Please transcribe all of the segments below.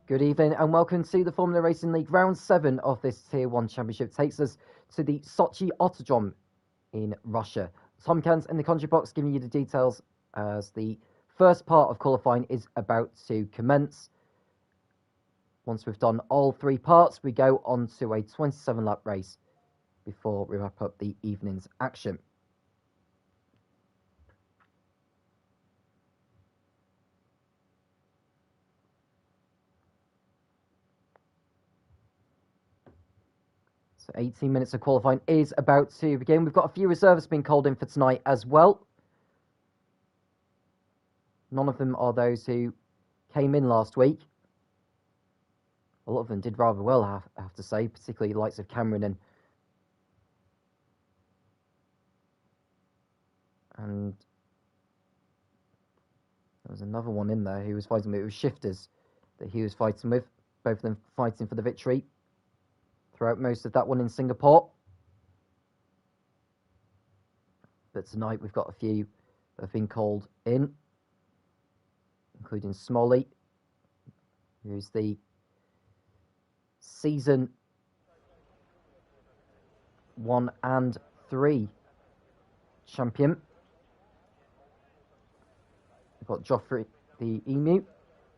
Good evening and welcome to the Formula Racing League Round 7 of this Tier 1 Championship. Takes us to the Sochi Autodrome in Russia. Tom Kent in the commentary box giving you the details as the first part of qualifying is about to commence. Once we've done all three parts, we go on to a 27-lap race before we wrap up the evening's action. So 18 minutes of qualifying is about to begin. We've got a few reserves being called in for tonight as well. None of them are those who came in last week. A lot of them did rather well, I have to say, particularly the likes of Cameron and there was another one in there who was fighting with. It was Shifters that he was fighting with. Both of them fighting for the victory throughout most of that one in Singapore. But tonight we've got a few that have been called in, including Smalley, who's the Season 1 and 3 champion. We've got Joffrey, the Emu,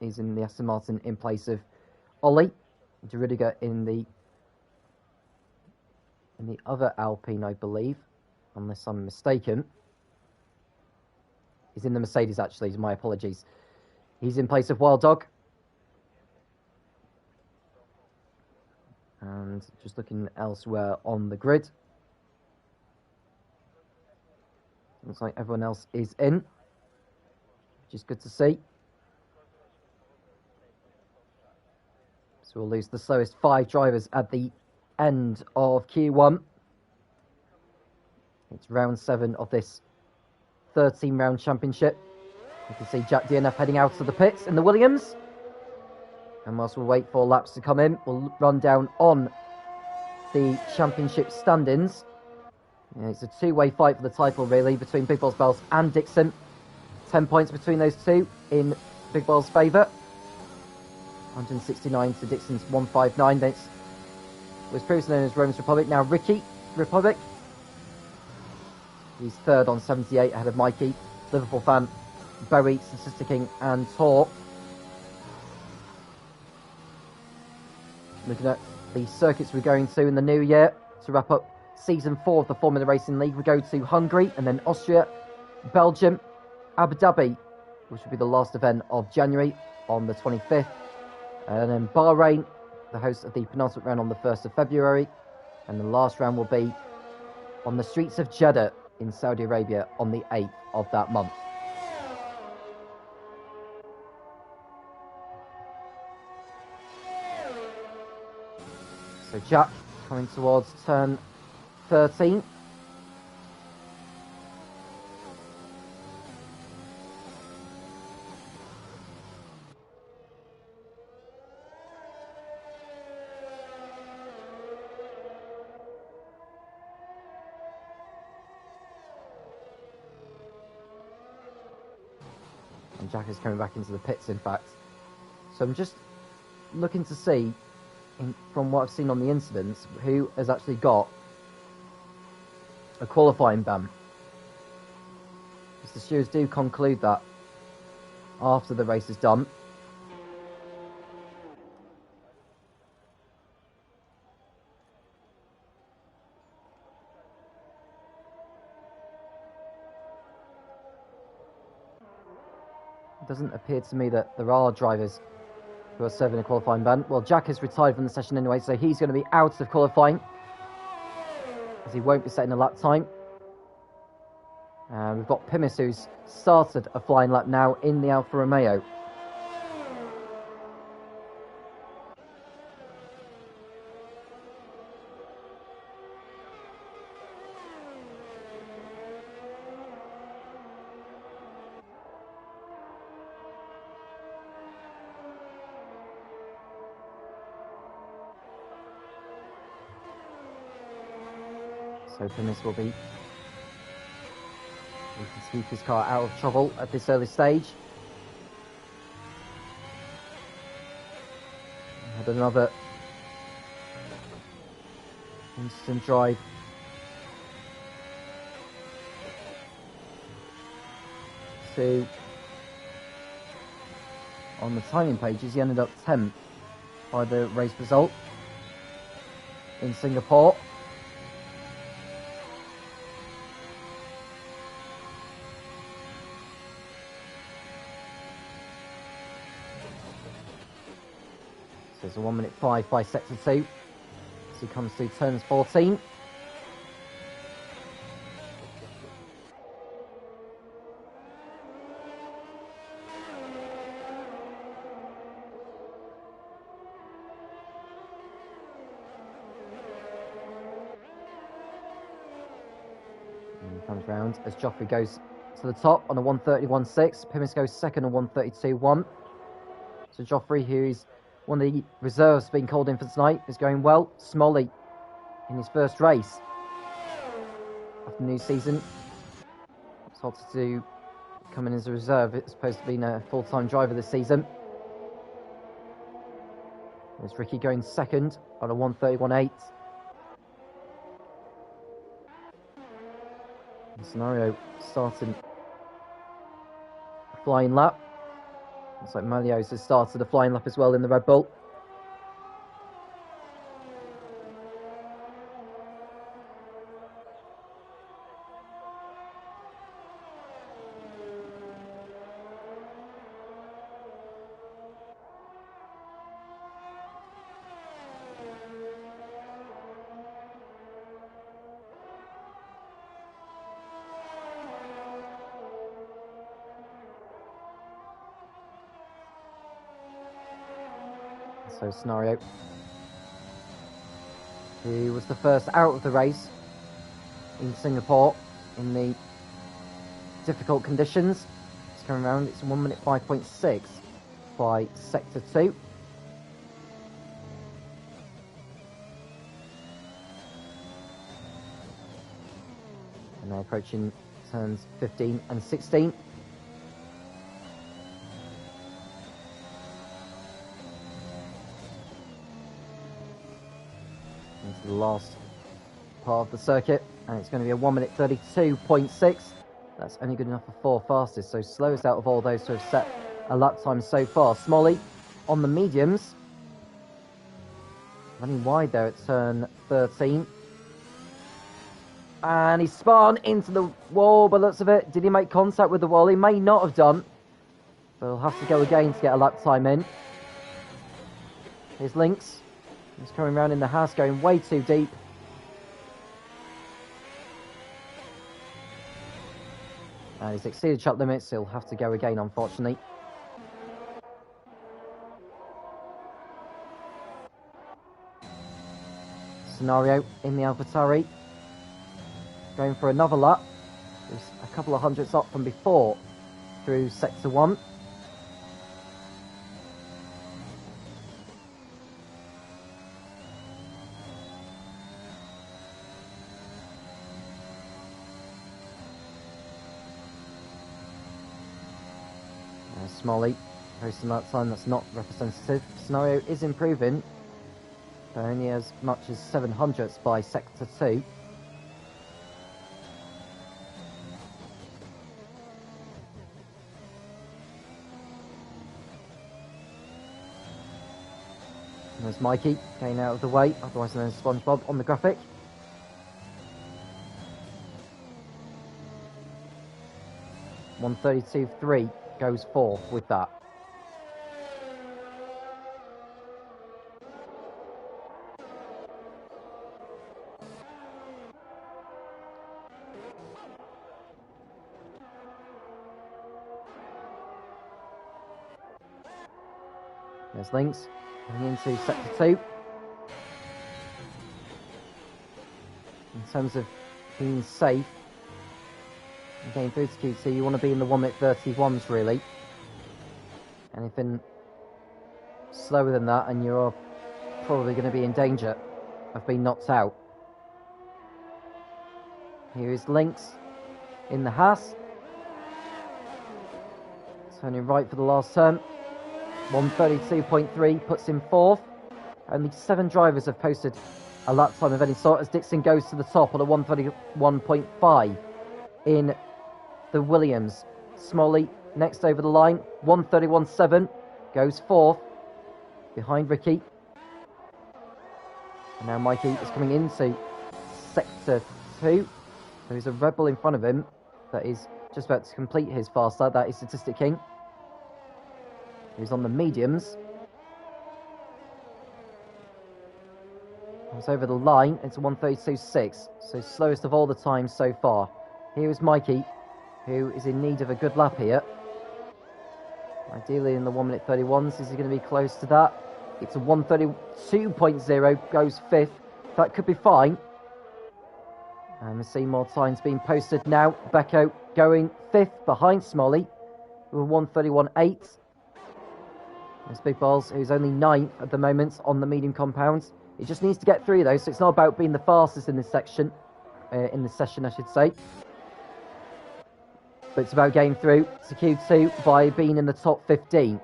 he's in the Aston Martin in place of Ollie. De Rudiger in the other Alpine, I believe, unless I'm mistaken. He's in the Mercedes, actually, my apologies. He's in place of Wild Dog. And just looking elsewhere on the grid. Looks like everyone else is in, which is good to see. So we'll lose the slowest 5 drivers at the end of Q1. It's round 7 of this 13-round championship. You can see Jack DNF heading out of the pits in the Williams. And whilst we wait for laps to come in, we'll run down on the championship standings. Yeah, it's a two-way fight for the title, really, between Big Balls Bells and Dixon. 10 points between those two in Big Balls' favour. 169 to Dixon's 159. Then it was previously known as Roman's Republic, now Ricky Republic. He's third on 78 ahead of Mikey, Liverpool fan, Bowie, Statistic King and Tor. Looking at the circuits we're going to in the new year to wrap up Season 4 of the Formula Racing League. We go to Hungary and then Austria, Belgium, Abu Dhabi, which will be the last event of January on the 25th. And then Bahrain, the host of the penultimate round on the 1st of February. And the last round will be on the streets of Jeddah in Saudi Arabia on the 8th of that month. So Jack coming towards turn 13. And Jack is coming back into the pits, in fact. So I'm just looking to see, from what I've seen on the incidents, who has actually got a qualifying ban. Because the stewards do conclude that after the race is done. It doesn't appear to me that there are drivers who are serving a qualifying ban. Well, Jack has retired from the session anyway, so he's going to be out of qualifying, as he won't be setting a lap time. We've got Pimis, who's started a flying lap now in the Alfa Romeo. So Pimis will be He can keep his car out of trouble at this early stage. with another instant drive. So on the timing pages, he ended up 10th by the race result in Singapore. So it's a 1 minute 5 by sector 2 as he comes through turns 14. And he comes round as Joffrey goes to the top on a 1:31.6. Pimmins goes second on 1:32.1. So Joffrey, who's one of the reserves being called in for tonight, is going well. Smolly in his first race of the new season. It's hard to come in as a reserve. It's supposed to be a full-time driver this season. There's Ricky going second on a 1:31.8. Scenario starting a flying lap. Looks like Malios has started a flying lap as well in the Red Bull. So Scenario, who was the first out of the race in Singapore in the difficult conditions, it's coming around. It's 1 minute 5.6 by sector 2. And now approaching turns 15 and 16. Into the last part of the circuit, and it's going to be a 1 minute 32.6. That's only good enough for 4 fastest, so slowest out of all those to have set a lap time so far. Smolly on the mediums, running wide there at turn 13. And he spun into the wall by the looks of it. Did he make contact with the wall? He may not have done, but he'll have to go again to get a lap time in. Here's Lynx. He's coming around in the house, going way too deep. And he's exceeded track limits, so he'll have to go again, unfortunately. Scenario in the AlphaTauri, going for another lap. It was a couple of hundredths up from before through sector 1. Smolly posting that time that's not representative. Scenario is improving, but only as much as 700ths by sector 2. And there's Mikey getting out of the way, otherwise known as SpongeBob, on the graphic. .132.3 goes fourth with that. There's Lynx going into sector 2. In terms of being safe and getting through to Q2, you want to be in the 1 minute 31s really. Anything slower than that and you're probably going to be in danger of being knocked out. Here is Lynx in the Haas. Turning right for the last turn. 132.3 puts him fourth. Only 7 drivers have posted a lap time of any sort as Dixon goes to the top on a 131.5 in the Williams. Smalley next over the line, 131.7, goes 4th behind Ricky. And now Mikey is coming into sector 2. There is a Red Bull in front of him that is just about to complete his fast lap. That is Statistic King. He's on the mediums. It's over the line. It's a 132.6, so slowest of all the times so far. Here is Mikey, who is in need of a good lap here. Ideally in the 1 minute 31s. Is he going to be close to that? It's a 132.0, goes 5th. That could be fine. And we see more times being posted now. Becco going 5th behind Smalley with a 131.8. There's Big Balls, who's only 9th at the moment on the medium compounds. He just needs to get through though, so it's not about being the fastest in this section, I should say. But it's about getting through to Q2 by being in the top 15.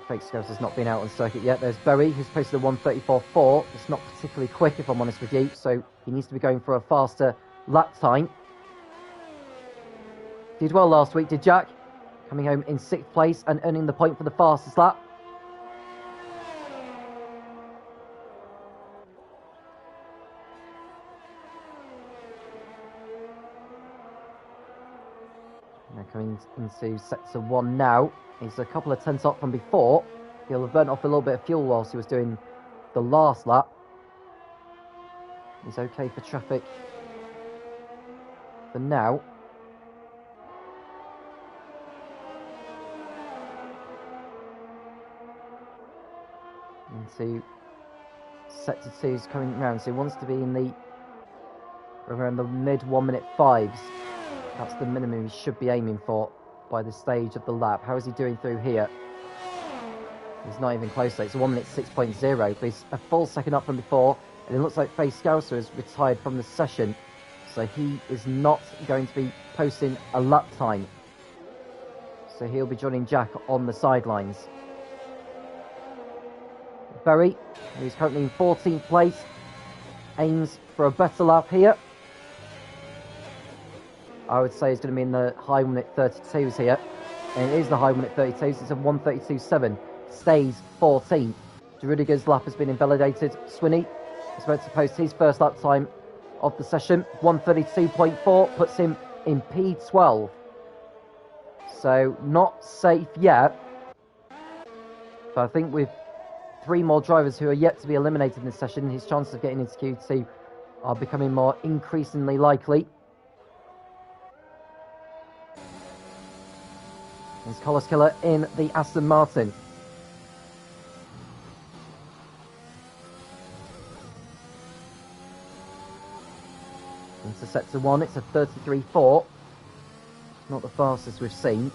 Fake Scouts has not been out on circuit yet. There's Bowie, who's posted a 134.4. It's not particularly quick, if I'm honest with you, so he needs to be going for a faster lap time. Did well last week, did Jack, coming home in 6th place and earning the point for the fastest lap. Now coming into sector 1 now. He's a couple of tenths up from before. He'll have burnt off a little bit of fuel whilst he was doing the last lap. He's okay for traffic for now. Into sector 2 is coming round, so he wants to be in the around the mid 1 minute 5s. That's the minimum he should be aiming for by the stage of the lap. How is he doing through here? He's not even close though. It's a 1 minute 6.0, but he's a full second up from before, and it looks like Face Scouser has retired from the session, so he is not going to be posting a lap time. So he'll be joining Jack on the sidelines. Berry, who's currently in 14th place, aims for a better lap here. I would say it's going to be in the high 1 minute 32s here. And it is the high 1 minute 32s. It's a 132.7. Stays 14th. Rudiger's lap has been invalidated. Swinney is about to post his first lap time of the session. 132.4 puts him in P12. So not safe yet. But I think with 3 more drivers who are yet to be eliminated in this session, his chances of getting into Q2 are becoming more increasingly likely. There's Collis Killer in the Aston Martin. Into sector 1, it's a 33.4. Not the fastest we've seen.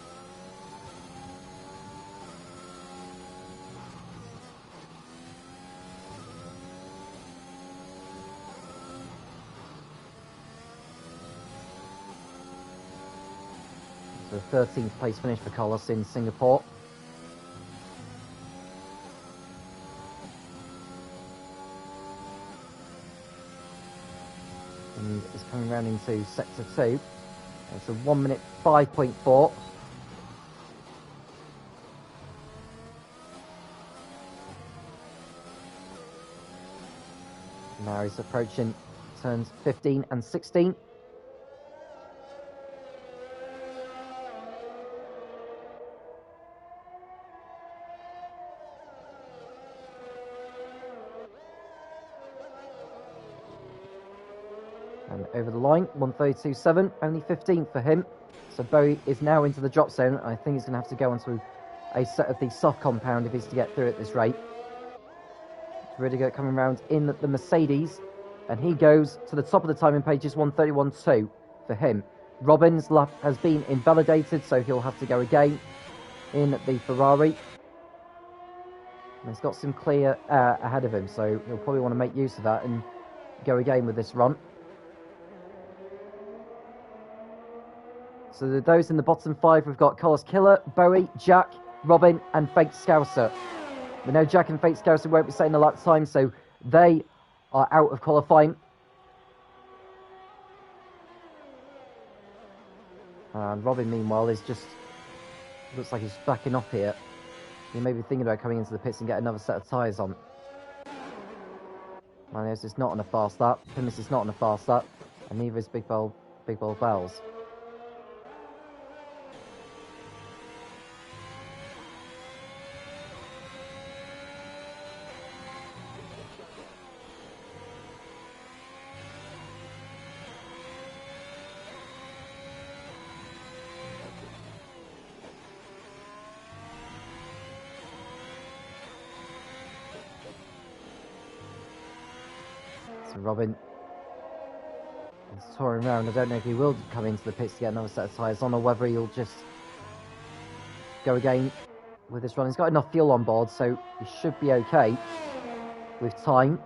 The 13th place finish for Carlos in Singapore. And is coming round into sector 2. It's a 1 minute 5.4. Now he's approaching turns 15 and 16. And over the line, 132.7, only 15th for him. So Bowie is now into the drop zone. I think he's going to have to go onto a set of the soft compound if he's to get through at this rate. Rudiger coming round in the Mercedes, and he goes to the top of the timing pages, 131.2 for him. Robin's lap has been invalidated, so he'll have to go again in the Ferrari. And he's got some clear air ahead of him, so he'll probably want to make use of that and go again with this run. So those in the bottom 5, we've got Carlos Killer, Bowie, Jack, Robin and Fake Scouser. We know Jack and Fates Garrison won't be setting a lap time, so they are out of qualifying. And Robin, meanwhile, is just... looks like he's backing off here. He may be thinking about coming into the pits and get another set of tyres on. Manios is not on a fast lap. Pimis is not on a fast lap. And neither is Big Ball Bells. So Robin is touring around. I don't know if he will come into the pits to get another set of tyres on, or whether he'll just go again with this run. He's got enough fuel on board, so he should be okay with time,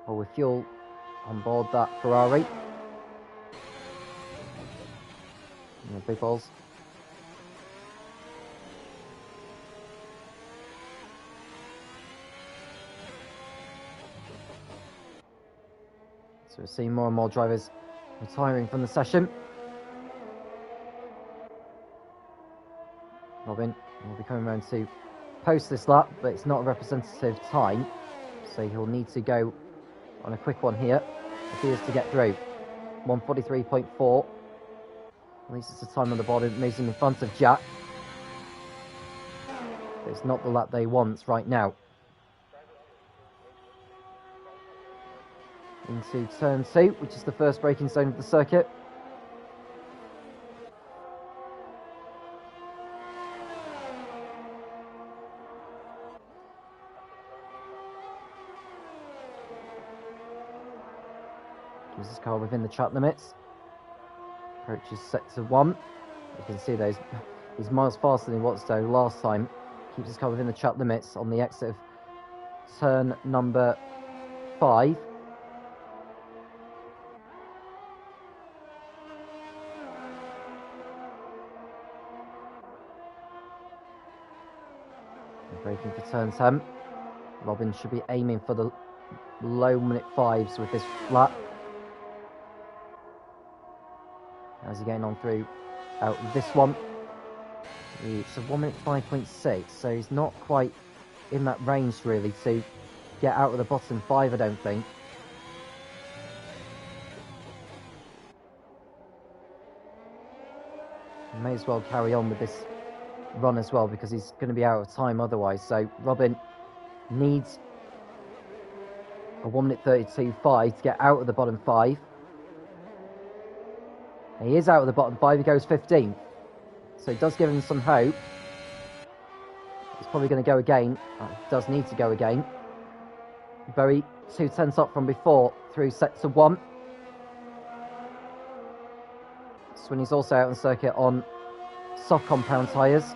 or with fuel on board that Ferrari. Big balls. So we're seeing more and more drivers retiring from the session. Robin will be coming around to post this lap, but it's not a representative time, so he'll need to go on a quick one here if he is to get through. 1:43.4. At least it's a time on the board. It moves him in front of Jack. But it's not the lap they want right now. Into turn 2, which is the first braking zone of the circuit. Keeps his car within the track limits. Approaches sector 1. You can see those. He's miles faster than he was though last time. Keeps his car within the track limits on the exit of turn number 5. Braking for turn 10. Robin should be aiming for the low minute 5s with this lap. How's he getting on through out this one? It's a 1 minute 5.6, so he's not quite in that range really to get out of the bottom 5, I don't think. He may as well carry on with this run as well, because he's going to be out of time otherwise. So Robin needs a 1 minute 32.5 to get out of the bottom 5. He is out of the bottom 5. He goes 15th, so it does give him some hope. He's probably going to go again. Does need to go again. Very 2/10 up from before through sector 1. Swinney's also out on circuit on soft compound tyres.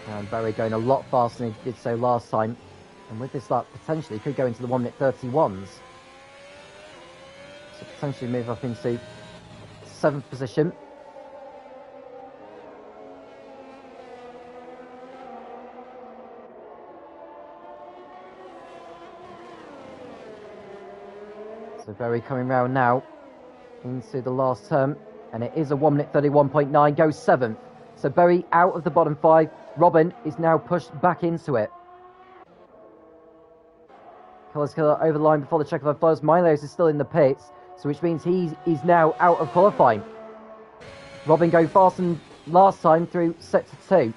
And Barry going a lot faster than he did so last time. And with this lap, potentially could go into the 1 minute 31s. So potentially move up into 7th position. So Barry coming round now into the last turn, and it is a 1 minute 31.9, goes 7th. So Berry out of the bottom 5. Robin is now pushed back into it. Colours Killer over the line before the checkered flag flows. Milos is still in the pits, so which means he is now out of qualifying. Robin going faster than last time through sector 2.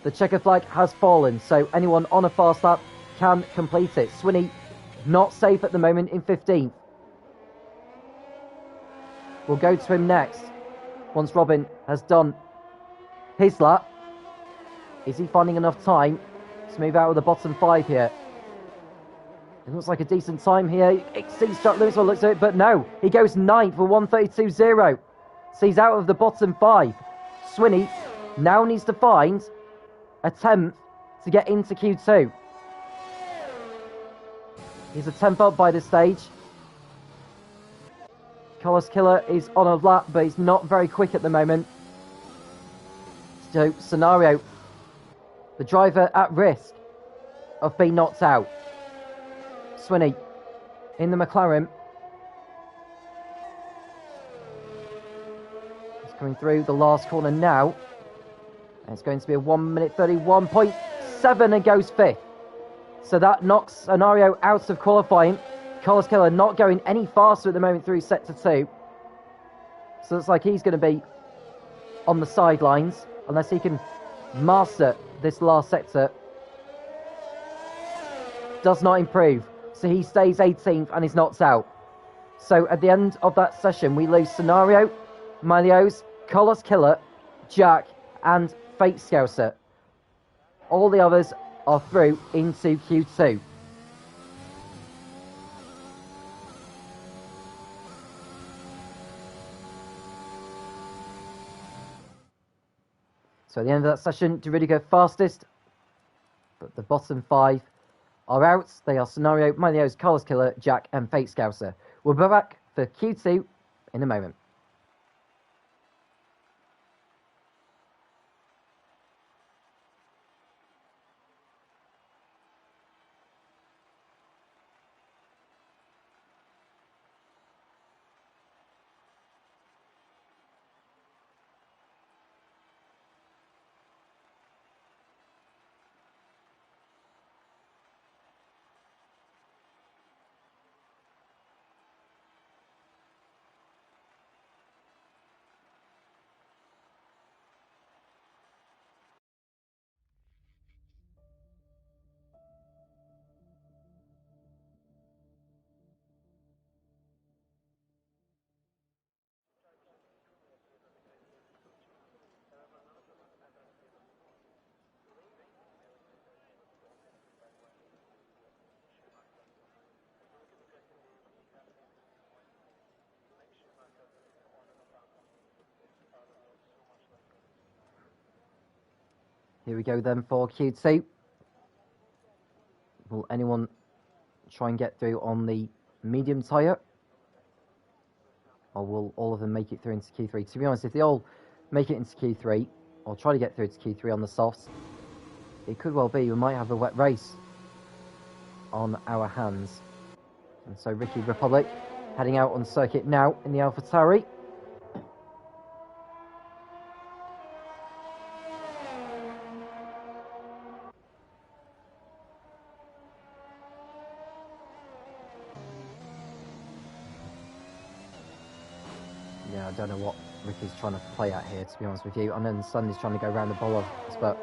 The checkered flag has fallen, so anyone on a fast lap can complete it. Swinney not safe at the moment in 15th. We'll go to him next once Robin has done his lap. Is he finding enough time to move out of the bottom 5 here? It looks like a decent time here. He exceeds track limits by the looks of it, but no. He goes 9th for 1:32.0. So he's out of the bottom 5. Swinney now needs to find a 10th to get into Q2. He's a 10th up by this stage. Carlos Killer is on a lap, but he's not very quick at the moment. So, Scenario, the driver at risk of being knocked out. Swinney in the McLaren. He's coming through the last corner now. And it's going to be a 1 minute 31.7 and goes fifth. So that knocks Scenario out of qualifying. Carlos Killer not going any faster at the moment through sector 2. So it's like he's going to be on the sidelines unless he can master this last sector. Does not improve. So he stays 18th and is knocked out. So at the end of that session, we lose Scenario, Milios, Carlos Killer, Jack, and Fate Scouser. All the others are through into Q2. So at the end of that session, Duridigo fastest, but the bottom 5 are out. They are Scenario, Milios, Carlos Killer, Jack, and Fate Scouser. We'll be back for Q2 in a moment. Here we go then for Q2. Will anyone try and get through on the medium tyre? Or will all of them make it through into Q3? To be honest, if they all make it into Q3, or try to get through to Q3 on the softs, it could well be we might have a wet race on our hands. And so Ricky Republic heading out on circuit now in the AlphaTauri. Yeah, I don't know what Ricky's trying to play at here, to be honest with you. I know Sunny's trying to go around the bollards, but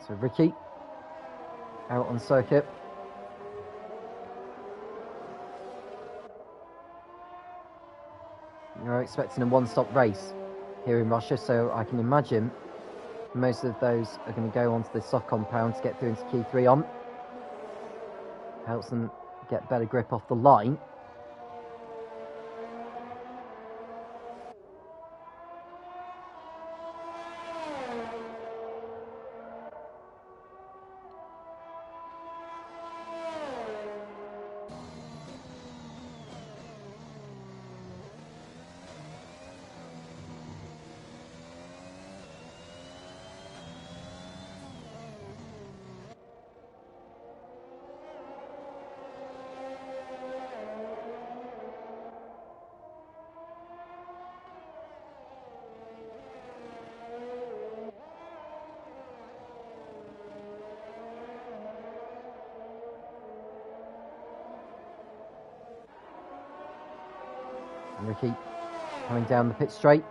so Ricky out on circuit. You're expecting a one-stop race here in Russia, so I can imagine most of those are going to go onto the soft compound to get through into Q3 on. Helps them get better grip off the line. And Ricky coming down the pit straight.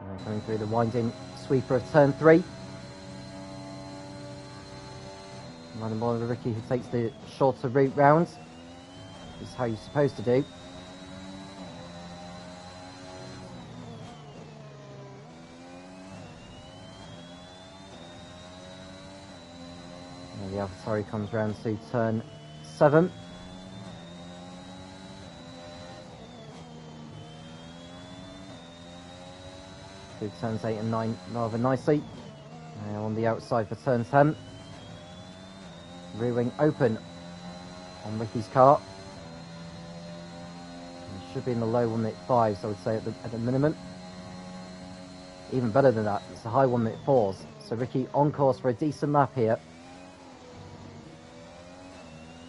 And going through the winding sweeper of turn 3. Running more of Ricky who takes the shorter route round. This is how you're supposed to do. the AlphaTauri comes round to turn 7. Through turns 8 and 9 rather nicely. Now on the outside for turn 10. Rear wing open on Ricky's car. It should be in the low 1-minute-5s, I would say, at the minimum. Even better than that, it's a high 1-minute-4s. So Ricky on course for a decent lap here.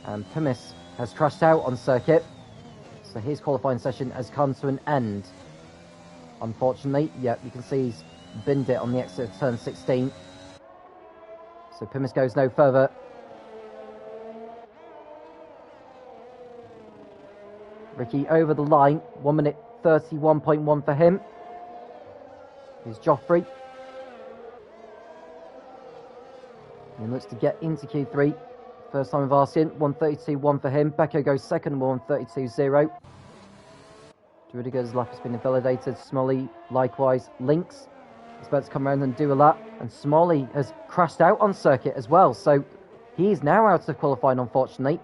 And Pumis has crashed out on circuit. So his qualifying session has come to an end. Unfortunately, yeah, you can see he's binned it on the exit of turn 16. So Pumis goes no further. Ricky over the line, 1-minute-31.1 for him. Here's Joffrey. And he looks to get into Q3. First time of Arsian, 1:32.1 for him. Becco goes second, 1:32.0. Druidiger's lap has been invalidated. Smolly, likewise. Lynx is about to come around and do a lap. And Smolly has crashed out on circuit as well. So he is now out of qualifying, unfortunately.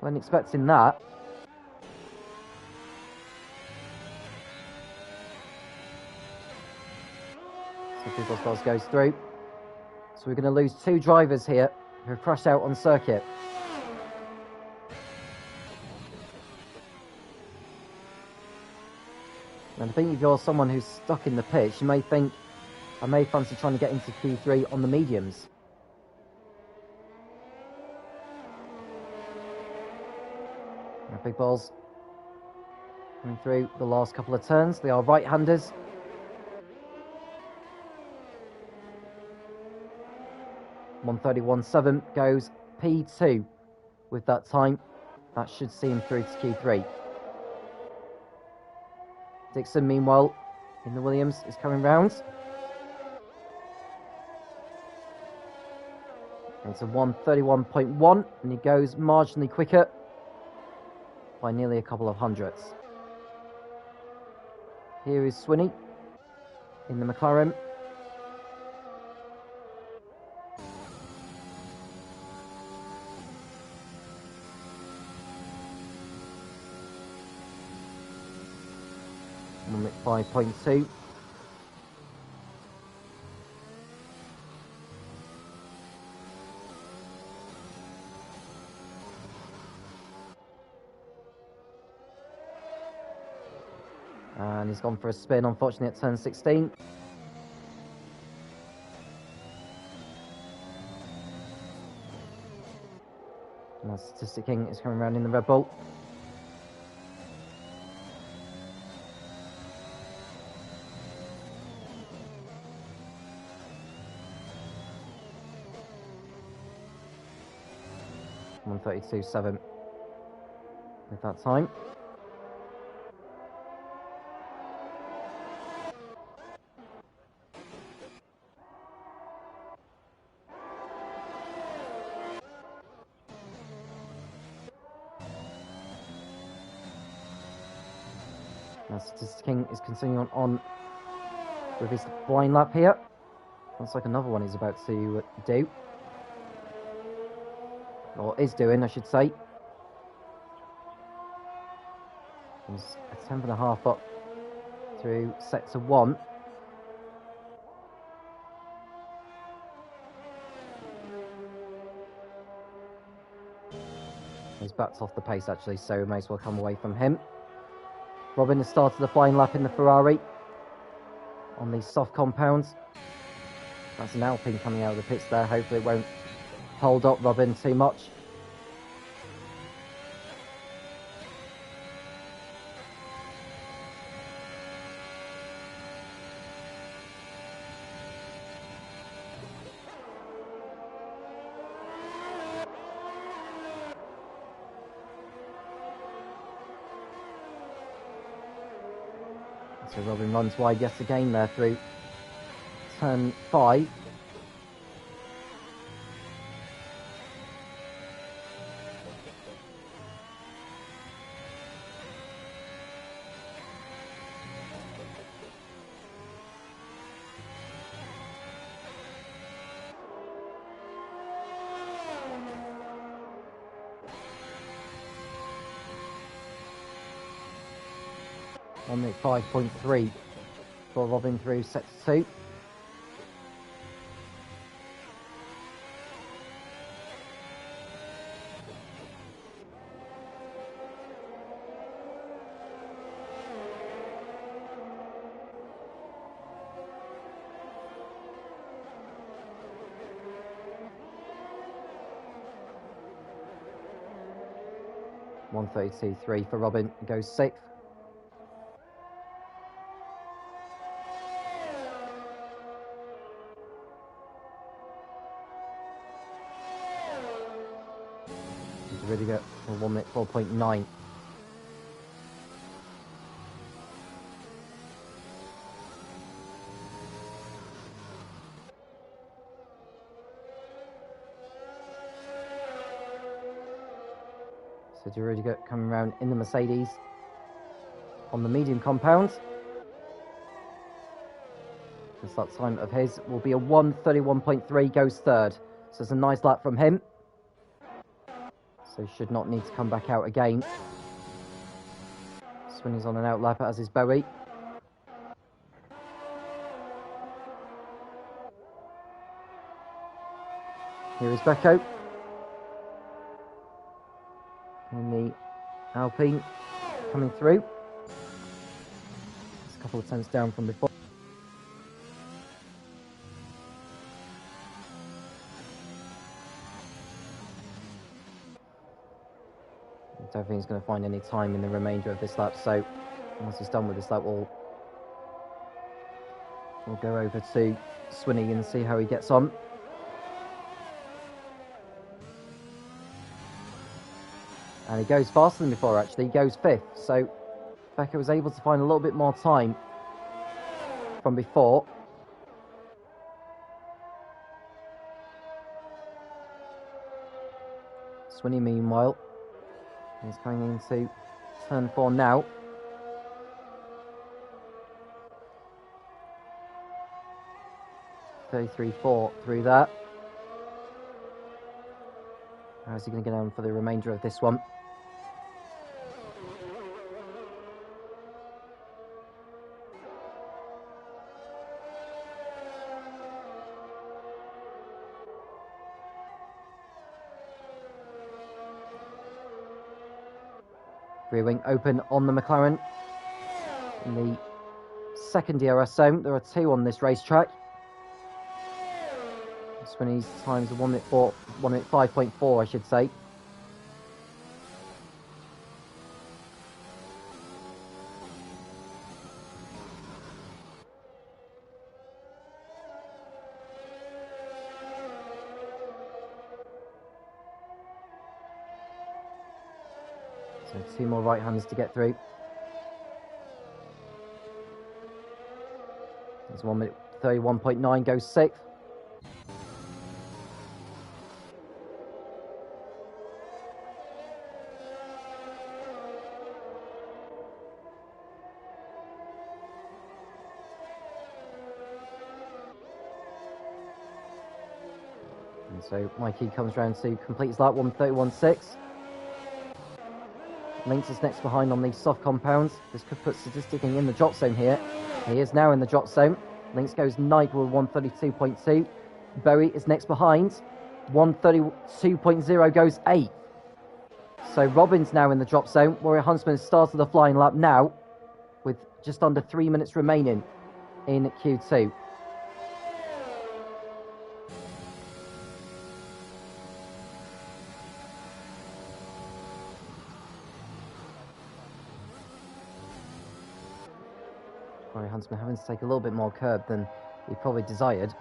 Wasn't expecting that. So People's Boss goes through. So we're going to lose 2 drivers here who have crashed out on circuit. And I think if you're someone who's stuck in the pitch, you may think, I may fancy trying to get into Q3 on the mediums. Now Big Balls coming through the last couple of turns. They are right-handers. .1:31.7 goes P2 with that time. That should see him through to Q3. Dixon, meanwhile, in the Williams, is coming round. It's a 1:31.1, and he goes marginally quicker by nearly a couple of hundredths. Here is Swinney in the McLaren. At 5.2. And he's gone for a spin, unfortunately, at turn 16. And that Statistic King is coming around in the Red Bull. .1:32.7 with that time. Now Statistic King is continuing on with his blind lap here. Looks like another one he's about to do. Or is doing, I should say. He's a 10.5 up through sector 1. He's backed off the pace actually, so we may as well come away from him. Robin has started the flying lap in the Ferrari on these soft compounds. That's an Alpine coming out of the pits there. Hopefully it won't hold up Robin too much. So Robin runs wide yet again there through turn 5. 1 minute 5.3 for Robin through set 2. .132.3 for Robin, goes 6th. He's really good for 1 minute 4.9. So Rudiger coming around in the Mercedes on the medium compound. This lap time of his will be a 1:31.3, goes 3rd. So it's a nice lap from him. So should not need to come back out again. Swinney's on an out lap, as is Bowie. Here is Becco in the Alpine coming through. It's a couple of tenths down from before. I don't think he's going to find any time in the remainder of this lap, so once he's done with this lap, we'll go over to Swinney and see how he gets on. And he goes faster than before, actually. He goes 5th, so Becca was able to find a little bit more time from before. Swinney, meanwhile, is going into turn 4 now. .33.4 through that. How is he going to get on for the remainder of this one? Rear wing open on the McLaren. In the second DRS zone, there are 2 on this racetrack. Swinney's times are 1 minute 5.4, I should say. So 2 more right-handers to get through. There's 1 minute 31.9, goes 6th. And so Mikey comes round to complete his lap, 1:31.6. Lynx is next behind on the soft compounds. This could put Statisticking in the drop zone here. He is now in the drop zone. Lynx goes 9th with 1:32.2. Bowie is next behind. 1:32.0 goes 8th. So Robin's now in the drop zone. Warrior Huntsman has started the flying lap now with just under 3 minutes remaining in Q2. Warrior Huntsman having to take a little bit more curb than he probably desired.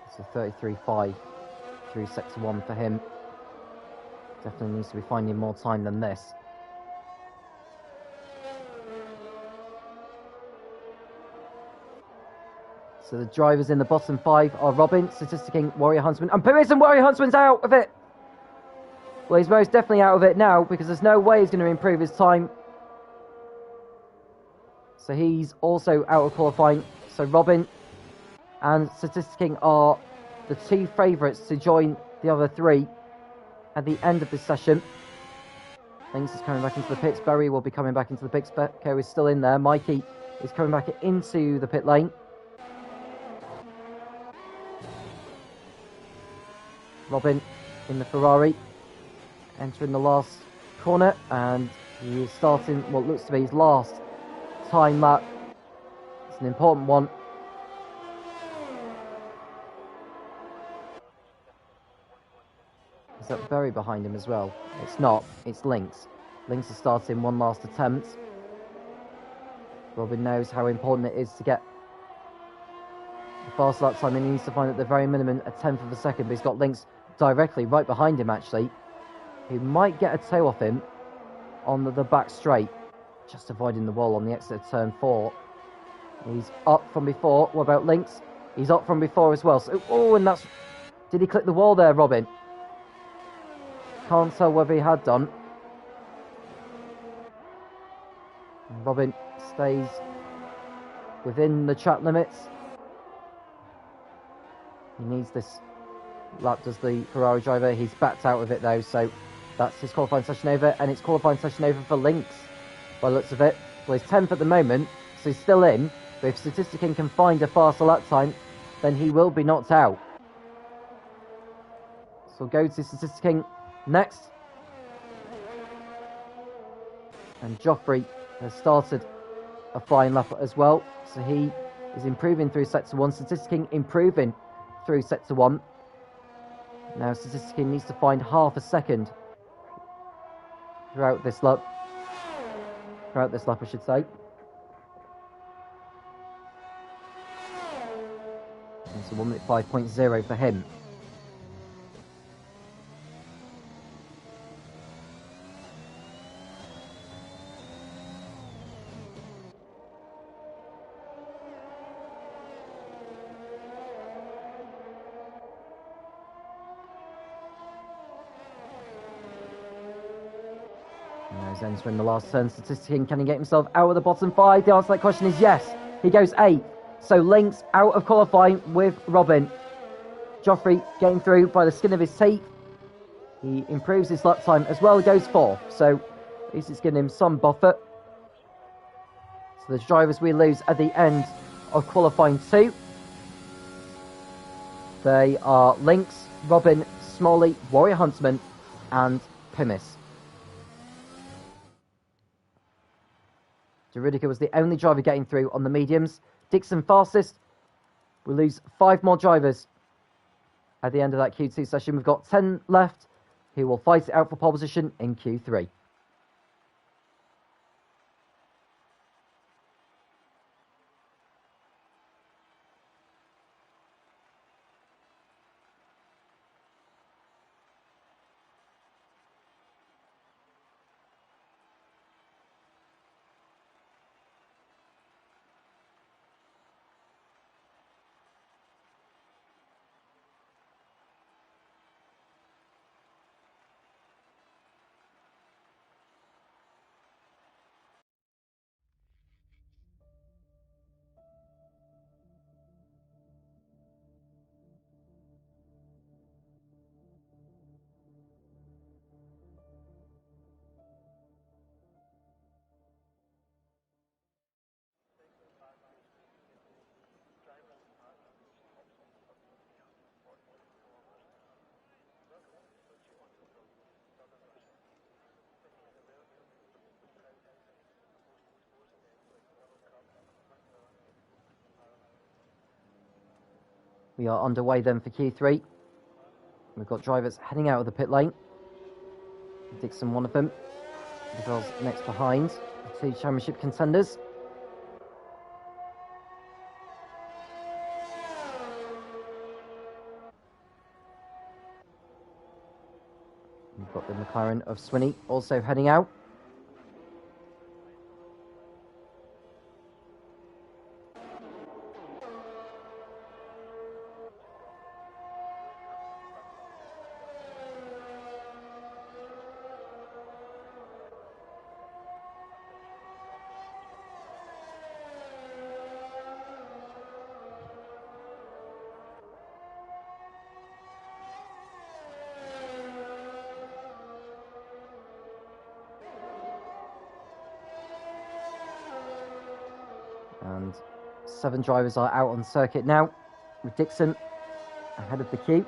It's a 33.5 through sector 1 for him. Definitely needs to be finding more time than this. So the drivers in the bottom 5 are Robin, Statisticking, Warrior Huntsman, and Perez, and Warrior Huntsman's out of it! Well, he's most definitely out of it now, because there's no way he's going to improve his time. So he's also out of qualifying. So Robin and Statisticking are the two favourites to join the other three at the end of this session. Links is coming back into the pits. Berry will be coming back into the pits. Becco is still in there. Mikey is coming back into the pit lane. Robin in the Ferrari, entering the last corner, and he is starting what looks to be his last time lap. It's an important one. Is that Berry behind him as well? It's not. It's Lynx. Lynx is starting one last attempt. Robin knows how important it is to get the fast lap time, and he needs to find at the very minimum a tenth of a second, but he's got Lynx directly right behind him, actually. He might get a toe off him on the back straight, just avoiding the wall on the exit of turn 4. He's up from before. What about Lynx? He's up from before as well. So, oh, and that's... Did he click the wall there, Robin? Can't tell whether he had done. Robin stays within the track limits. He needs this lap, does the Ferrari driver. He's backed out of it though, so that's his qualifying session over, and it's qualifying session over for Lynx by the looks of it. Well, he's 10th at the moment, so he's still in, but if Statisticking can find a faster lap time, then he will be knocked out. So we'll go to Statisticking next. And Joffrey has started a flying lap as well, so he is improving through sector 1. Statisticking improving through sector 1. Now Statisticking needs to find half a second throughout this lap. I should say. It's a 1 minute 5.0 for him. Now he's entering the last turn. Statisticking, can he get himself out of the bottom 5? The answer to that question is yes. He goes 8th. So Lynx out of qualifying with Robin. Joffrey getting through by the skin of his teeth. He improves his lap time as well. He goes 4th. So at least it's giving him some buffer. So the drivers we lose at the end of qualifying 2. They are Lynx, Robin, Smalley, Warrior Huntsman, and Pimis. Juridica was the only driver getting through on the mediums. Dixon fastest. We lose 5 more drivers at the end of that Q2 session. We've got 10 left who will fight it out for pole position in Q3. We are underway then for Q3. We've got drivers heading out of the pit lane. Dixon, one of them. Because next behind the 2 championship contenders. We've got the McLaren of Swinney also heading out. And 7 drivers are out on circuit now, with Dixon ahead of the queue.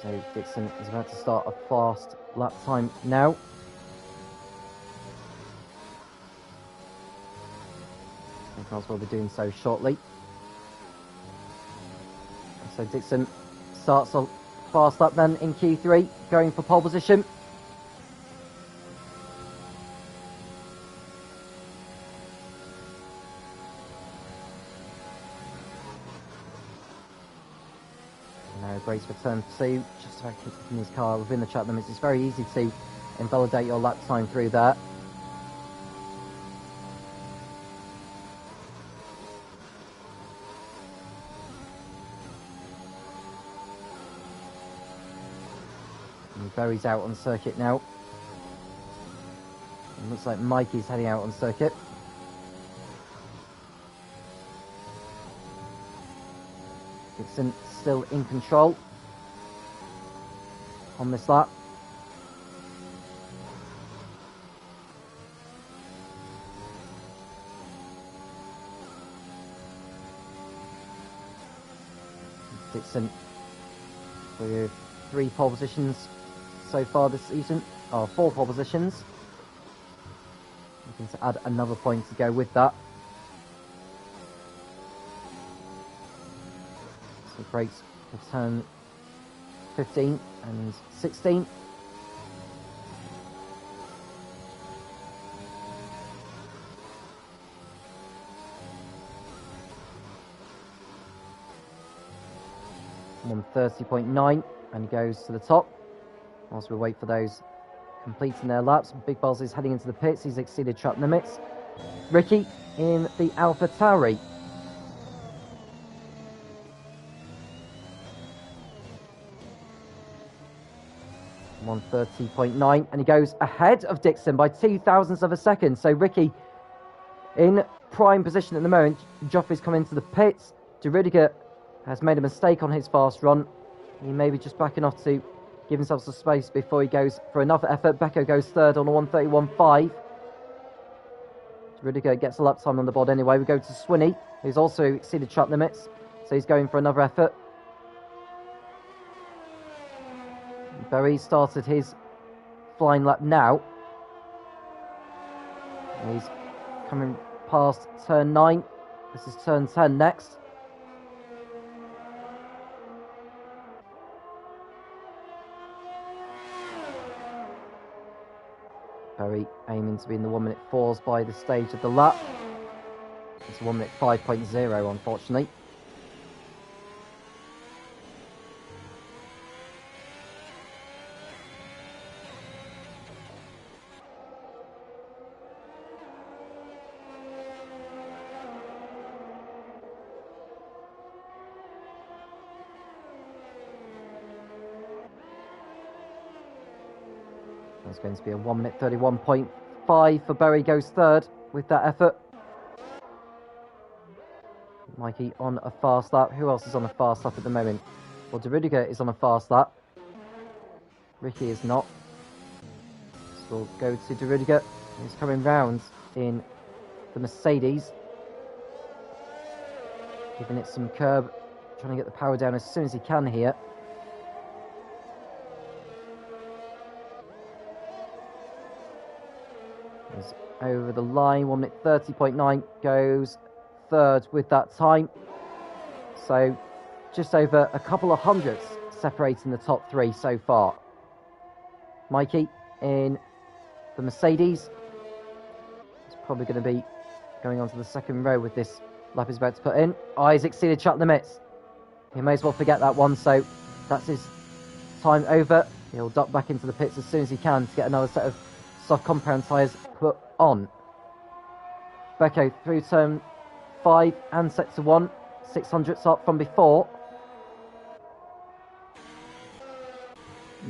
So Dixon is about to start a fast lap time now. And cars will be doing so shortly. And so Dixon starts a fast lap then in Q3, going for pole position. Race for turn 2, just about keeping his car within the track limits. It's very easy to invalidate your lap time through there. And Berry's out on circuit now. It looks like Mikey's heading out on circuit. Dixon still in control on this lap. Dixon with 3 pole positions so far this season, 4 pole positions. Looking to add another point to go with that. So brakes for turn 15 and 16. On 30.9, and he goes to the top. Whilst we wait for those completing their laps, Big Balls is heading into the pits. He's exceeded track limits. Ricky in the Alpha Tauri. 130.9, and he goes ahead of Dixon by 0.02 of a second. So Ricky in prime position at the moment. Joffrey's come into the pits. De Rudiger has made a mistake on his fast run. He may be just backing off to give himself some space before he goes for another effort. Becco goes third on a 131.5. De Rudiger gets a lap time on the board anyway. We go to Swinney, who's also exceeded track limits, so he's going for another effort. Berry started his flying lap now. He's coming past turn 9. This is turn 10 next. Berry aiming to be in the 1 minute 4s by the stage of the lap. It's 1 minute 5.0, unfortunately. It's going to be a 1 minute 31.5 for Berry, goes third with that effort. Mikey on a fast lap. Who else is on a fast lap at the moment? Well, De Rudiger is on a fast lap. Ricky is not. So we'll go to De Rudiger. He's coming round in the Mercedes. Giving it some curb. Trying to get the power down as soon as he can here. He's over the line. 1 minute 30.9, goes third with that time. So just over a couple of hundredths separating the top 3 so far. Mikey in the Mercedes. He's probably going to be going on to the second row with this lap he's about to put in. Oh, he's exceeded track limits. He may as well forget that one, so that's his time over. He'll duck back into the pits as soon as he can to get another set of soft compound tyres put on. Becco through turn 5 and set to 1, 600ths up from before.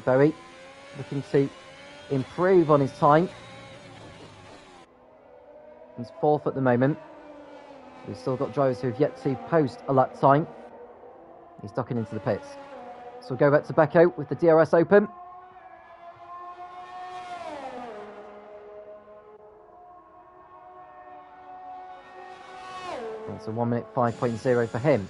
Bowie looking to improve on his time. He's 4th at the moment. We've still got drivers who have yet to post a lap time. He's ducking into the pits. So we'll go back to Becco with the DRS open. It's a 1 minute 5.0 for him.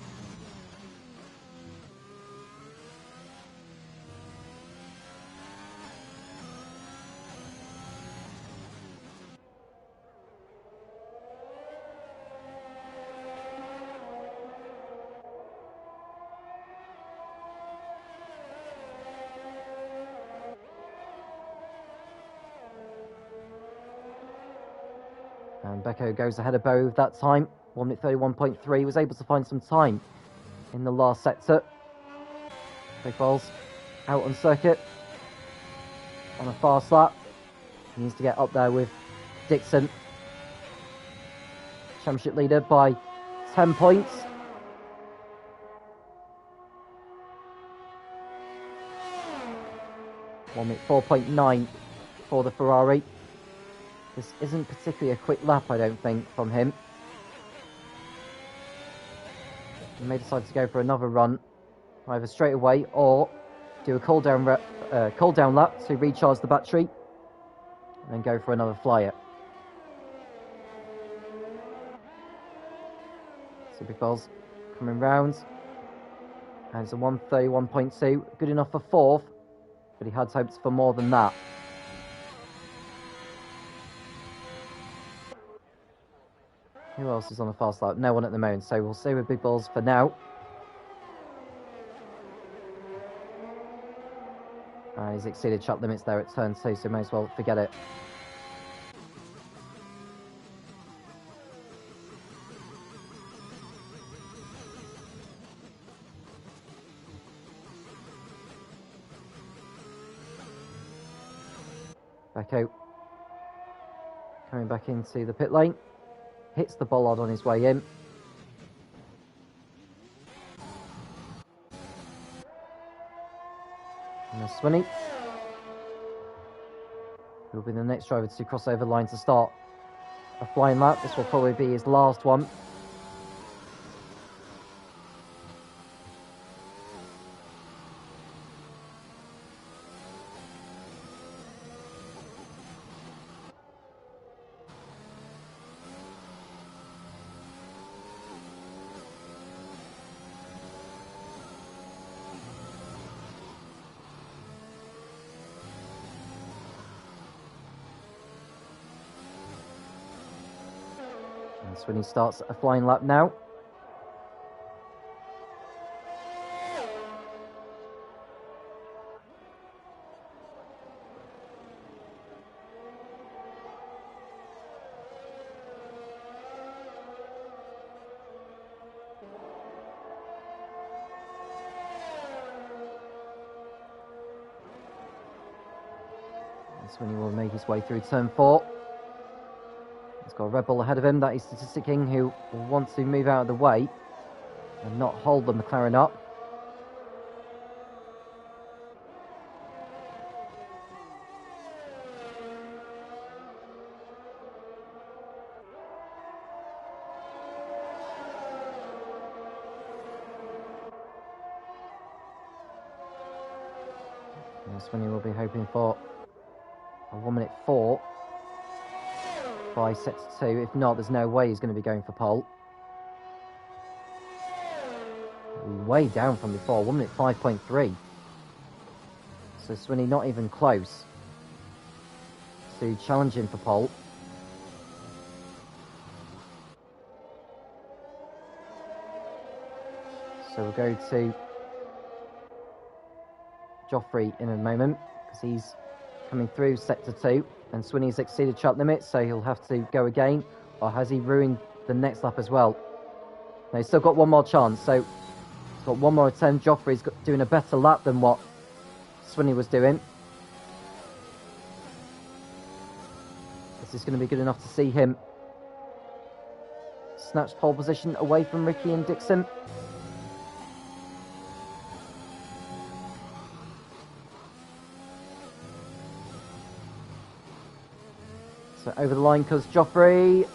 And Becco goes ahead of Bowie with that time. 1 minute 31.3. Was able to find some time in the last sector. Big Balls out on circuit on a fast lap. He needs to get up there with Dixon. Championship leader by 10 points. One minute 4.9 for the Ferrari. This isn't particularly a quick lap, I don't think, from him. He may decide to go for another run, either straight away or do a cool down lap to recharge the battery, and then go for another flyer. So Big Balls coming round, and it's a 131.2, good enough for 4th, but he had hopes for more than that. Who else is on a fast lap? No one at the moment, so we'll stay with Big Balls for now. He's exceeded track limits there at turn 2, so may as well forget it. Becco coming back into the pit lane. Hits the bollard on his way in. And there's Swinney. He'll be the next driver to cross over the line to start a flying lap. This will probably be his last one. And Swinney starts a flying lap now. And Swinney will make his way through turn 4. He's got a Red Bull ahead of him. That is Statistic King, who will want to move out of the way and not hold the McLaren up. And Swinney will be hoping for a 1 minute 4 by set to 2. If not, there's no way he's going to be going for pole. Way down from before, 1 minute 5.3. So Swinney not even close to challenging for pole. So we'll go to Joffrey in a moment, because he's coming through sector 2, and Swinney's exceeded track limits, so he'll have to go again. Or has he ruined the next lap as well? No, he's still got one more chance, so he's got one more attempt. Joffrey's doing a better lap than what Swinney was doing. This is going to be good enough to see him snatch pole position away from Ricky and Dixon. So over the line because Joffrey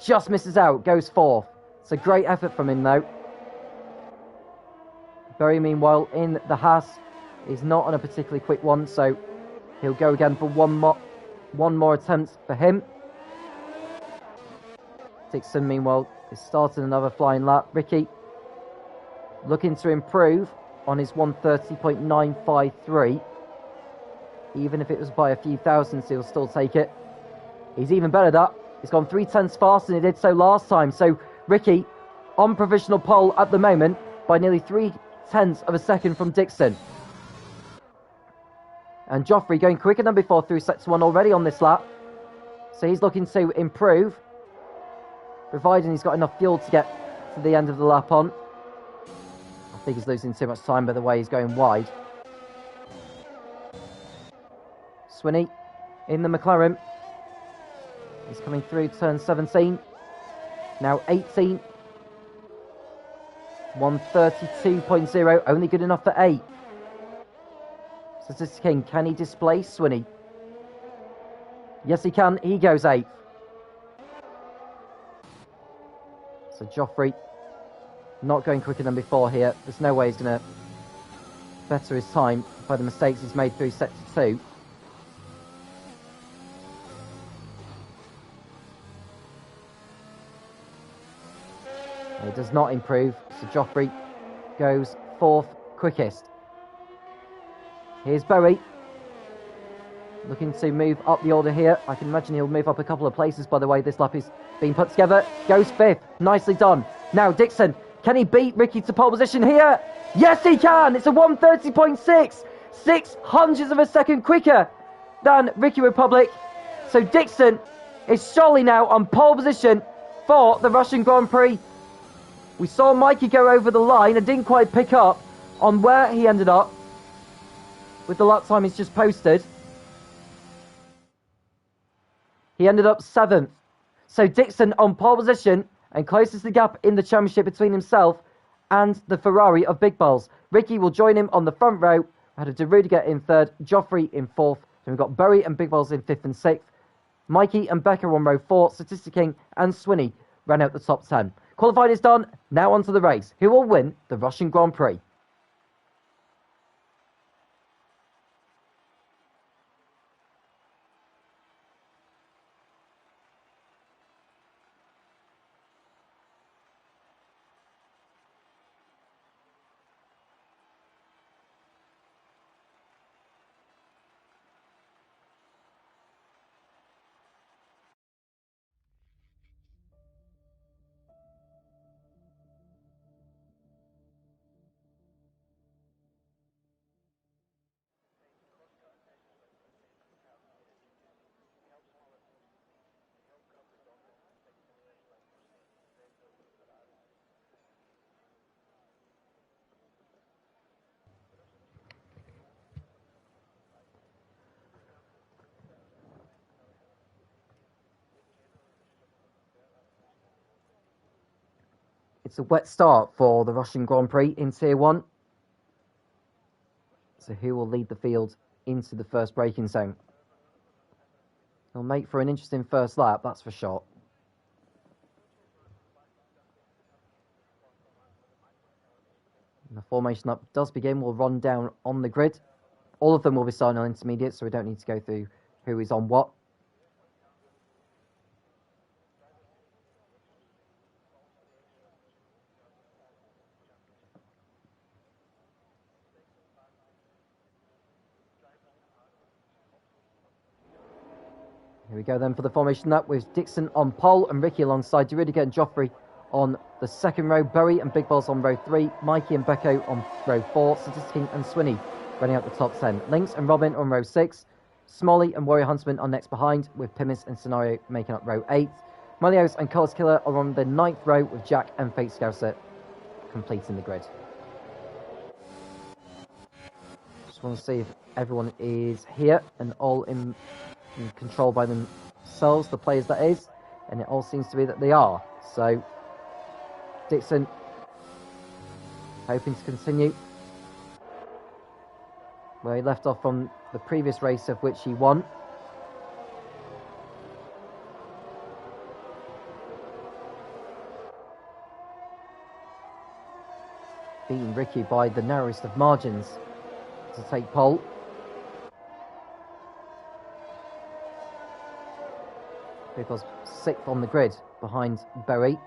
just misses out, goes fourth. It's a great effort from him though. Berry, meanwhile, in the Haas, is not on a particularly quick one, so he'll go again for one more attempt for him. Dixon, meanwhile, is starting another flying lap. Ricky looking to improve on his 1:30.953. Even if it was by a few thousandths, he'll still take it. He's even better at that. He's gone 3/10 faster than he did so last time. So Ricky on provisional pole at the moment by nearly 3/10 of a second from Dixon. And Joffrey going quicker than before through sector 1 already on this lap. So he's looking to improve, providing he's got enough fuel to get to the end of the lap on. I think he's losing too much time by the way he's going wide. Swinney in the McLaren. He's coming through turn 17. Now 18. 1:32.0. Only good enough for 8. Statistic King, can he displace Swinney? Yes, he can. He goes 8th. So Joffrey not going quicker than before here. There's no way he's going to better his time by the mistakes he's made through sector 2. He does not improve, so Joffrey goes 4th quickest. Here's Berry, looking to move up the order here. I can imagine he'll move up a couple of places by the way this lap is being put together. Goes 5th, nicely done. Now Dixon, can he beat Ricky to pole position here? Yes he can, it's a 1:30.6, 0.06 of a second quicker than Ricky Republic. So Dixon is surely now on pole position for the Russian Grand Prix. We saw Mikey go over the line and didn't quite pick up on where he ended up with the lap time he's just posted. He ended up 7th. So Dixon on pole position and closest the gap in the championship between himself and the Ferrari of Big Balls. Ricky will join him on the front row. Had a De Rudiger in 3rd, Joffrey in 4th. Then we've got Berry and Big Balls in 5th and 6th. Mikey and Becker on row 4. Statistic King and Swinney ran out the top 10. Qualifying is done. Now on to the race. Who will win the Russian Grand Prix? It's a wet start for the Russian Grand Prix in Tier 1. So who will lead the field into the first braking zone? It'll make for an interesting first lap, that's for sure. And the formation up does begin. We'll run down on the grid. All of them will be starting on intermediate, so we don't need to go through who is on what. Here we go then for the formation up with Dixon on pole and Ricky alongside De Rudiger and Joffrey on the second row. Berry and Big Balls on row 3. Mikey and Becco on row 4. Statistic King and Swinney running out the top 10. Lynx and Robin on row 6. Smolly and Warrior Huntsman are next behind, with Pimis and Scenario making up row 8. Malios and Colours Killer are on the 9th row, with Jack and Fate Scouser completing the grid. Just want to see if everyone is here and all in control by themselves, the players that is, and it all seems to be that they are. So Dixon hoping to continue where he left off from the previous race of which he won. beating Ricky by the narrowest of margins to take pole. Big Boss 6th on the grid behind Berry.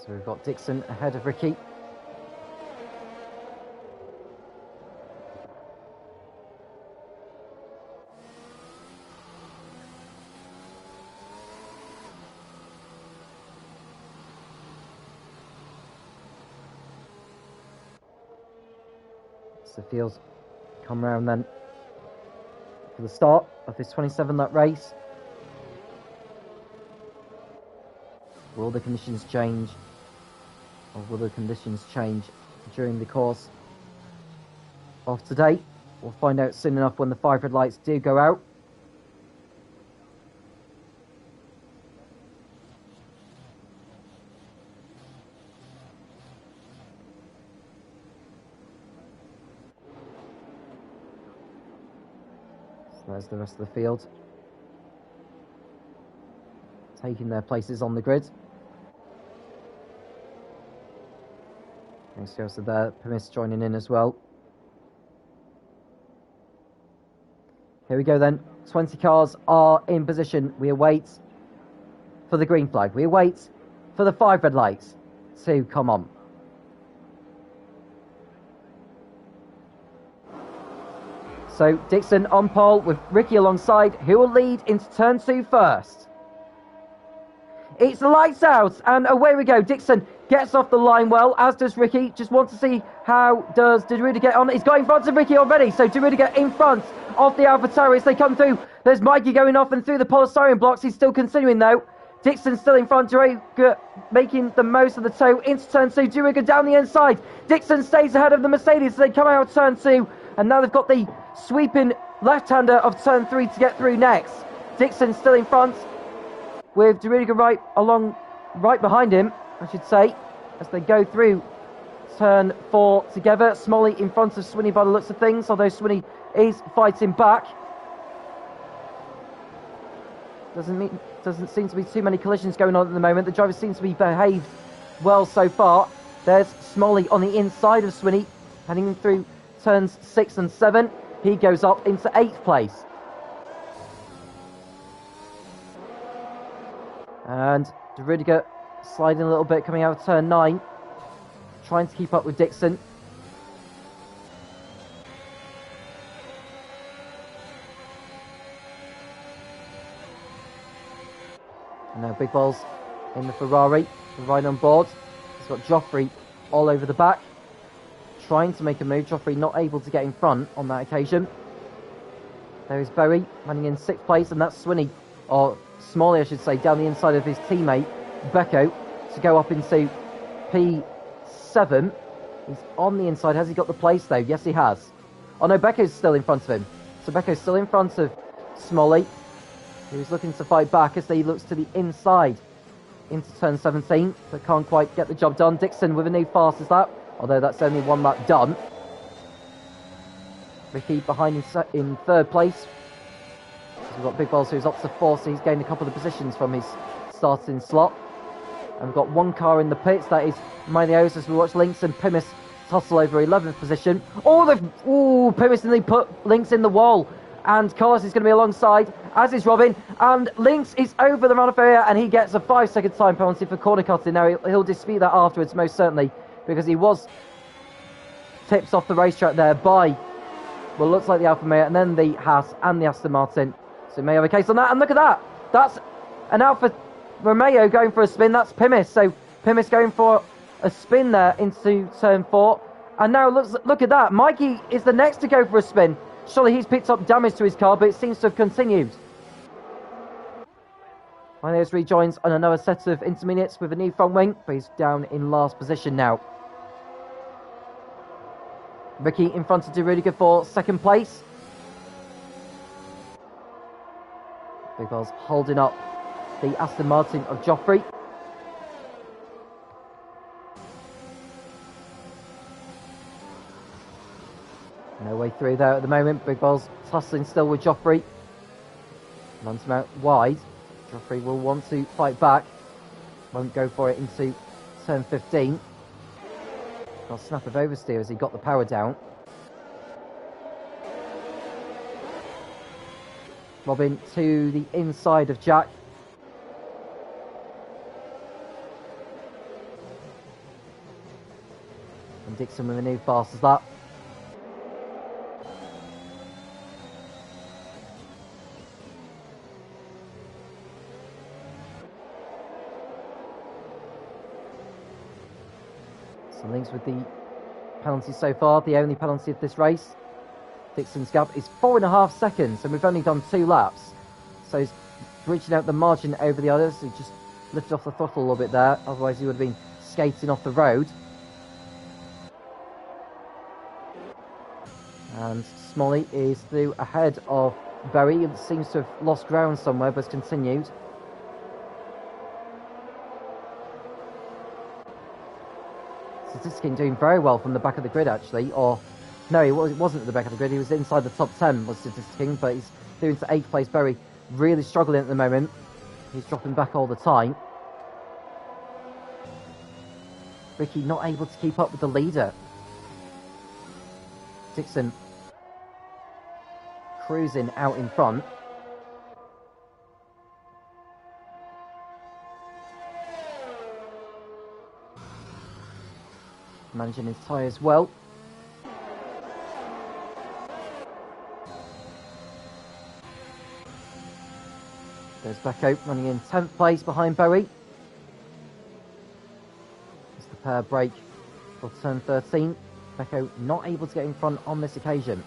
So we've got Dixon ahead of Ricky. So Fields come round then for the start of this 27-lap race. Will the conditions change? Or will the conditions change during the course of today? We'll find out soon enough when the 5 red lights do go out. So there's the rest of the field taking their places on the grid. So there, Permis joining in as well. Here we go then. 20 cars are in position. We await for the green flag. We await for the 5 red lights to come on. So Dixon on pole with Ricky alongside, who will lead into turn 2 first. It's lights out, and away we go. Dixon gets off the line well, as does Ricky. Just want to see how does Deruda get on. He's got in front of Ricky already, so Deruda in front of the AlphaTauri as they come through. There's Mikey going off and through the polystyrene blocks. He's still continuing though. Dixon still in front. Deruda making the most of the tow into turn 2. Deruda down the inside. Dixon stays ahead of the Mercedes as they come out of turn 2, and now they've got the sweeping left-hander of turn 3 to get through next. Dixon still in front, with Deruda right behind him, I should say, as they go through turn 4 together. Smalley in front of Swinney by the looks of things, although Swinney is fighting back. Doesn't seem to be too many collisions going on at the moment. The driver seems to be behaved well so far. There's Smalley on the inside of Swinney, heading through turns 6 and 7. He goes up into 8th place. And Deruda sliding a little bit, coming out of turn 9, trying to keep up with Dixon. And now Big Balls in the Ferrari, right on board. He's got Joffrey all over the back, trying to make a move. Joffrey not able to get in front on that occasion. There is Berry running in 6th place, and that's Swinney, or Smalley I should say, down the inside of his teammate Becco to go up into P7. He's on the inside. Has he got the place though? Yes, he has. Oh no, Becco's still in front of him. So Becco's still in front of Smalley, who's looking to fight back as he looks to the inside into turn 17, but can't quite get the job done. Dixon with a new fastest lap, although that's only 1 lap done. Ricky behind in 3rd place. We've got Big Balls who's up to 4th, so he's gained a couple of positions from his starting slot. And we've got 1 car in the pits, that is Manios, as we watch Lynx and Pimis tussle over 11th position. Pimis nearly put Lynx in the wall, and Carlos is going to be alongside, as is Robin, and Lynx is over the runoff area, and he gets a 5-second time penalty for corner cutting. Now he'll dispute that afterwards, most certainly, because he was tipped off the racetrack there by, well, looks like the Alfa Romeo, and then the Haas and the Aston Martin. So may have a case on that, and look at that. That's an Alfa Romeo going for a spin. That's Pimis. So Pimis going for a spin there into turn 4. And now look at that. Mikey is the next to go for a spin. Surely he's picked up damage to his car, but it seems to have continued. Manios rejoins on another set of intermediates with a new front wing, but he's down in last position now. Ricky in front of Rudiger for second place. Big Balls holding up the Aston Martin of Joffrey. No way through there at the moment. Big Balls tussling still with Joffrey. Runs him out wide. Joffrey will want to fight back. Won't go for it into turn 15. Got a snap of oversteer as he got the power down. Robin to the inside of Jack. And Dixon with a new fast as that. Some links with the penalty so far, the only penalty of this race. Dixon's gap is 4.5 seconds, and we've only done 2 laps. So he's reaching out the margin over the others. He just lifted off the throttle a little bit there, otherwise he would have been skating off the road. And Smalley is through ahead of Berry. It seems to have lost ground somewhere, but has continued. Statiskin doing very well from the back of the grid, actually. Or, no, it wasn't at the back of the grid. He was inside the top 10, was Statiskin, but he's through into 8th place. Berry really struggling at the moment. He's dropping back all the time. Ricky not able to keep up with the leader. Dixon cruising out in front. Managing his tyres well. There's Becco running in 10th place behind Bowie. As the pair break for turn 13. Becco not able to get in front on this occasion.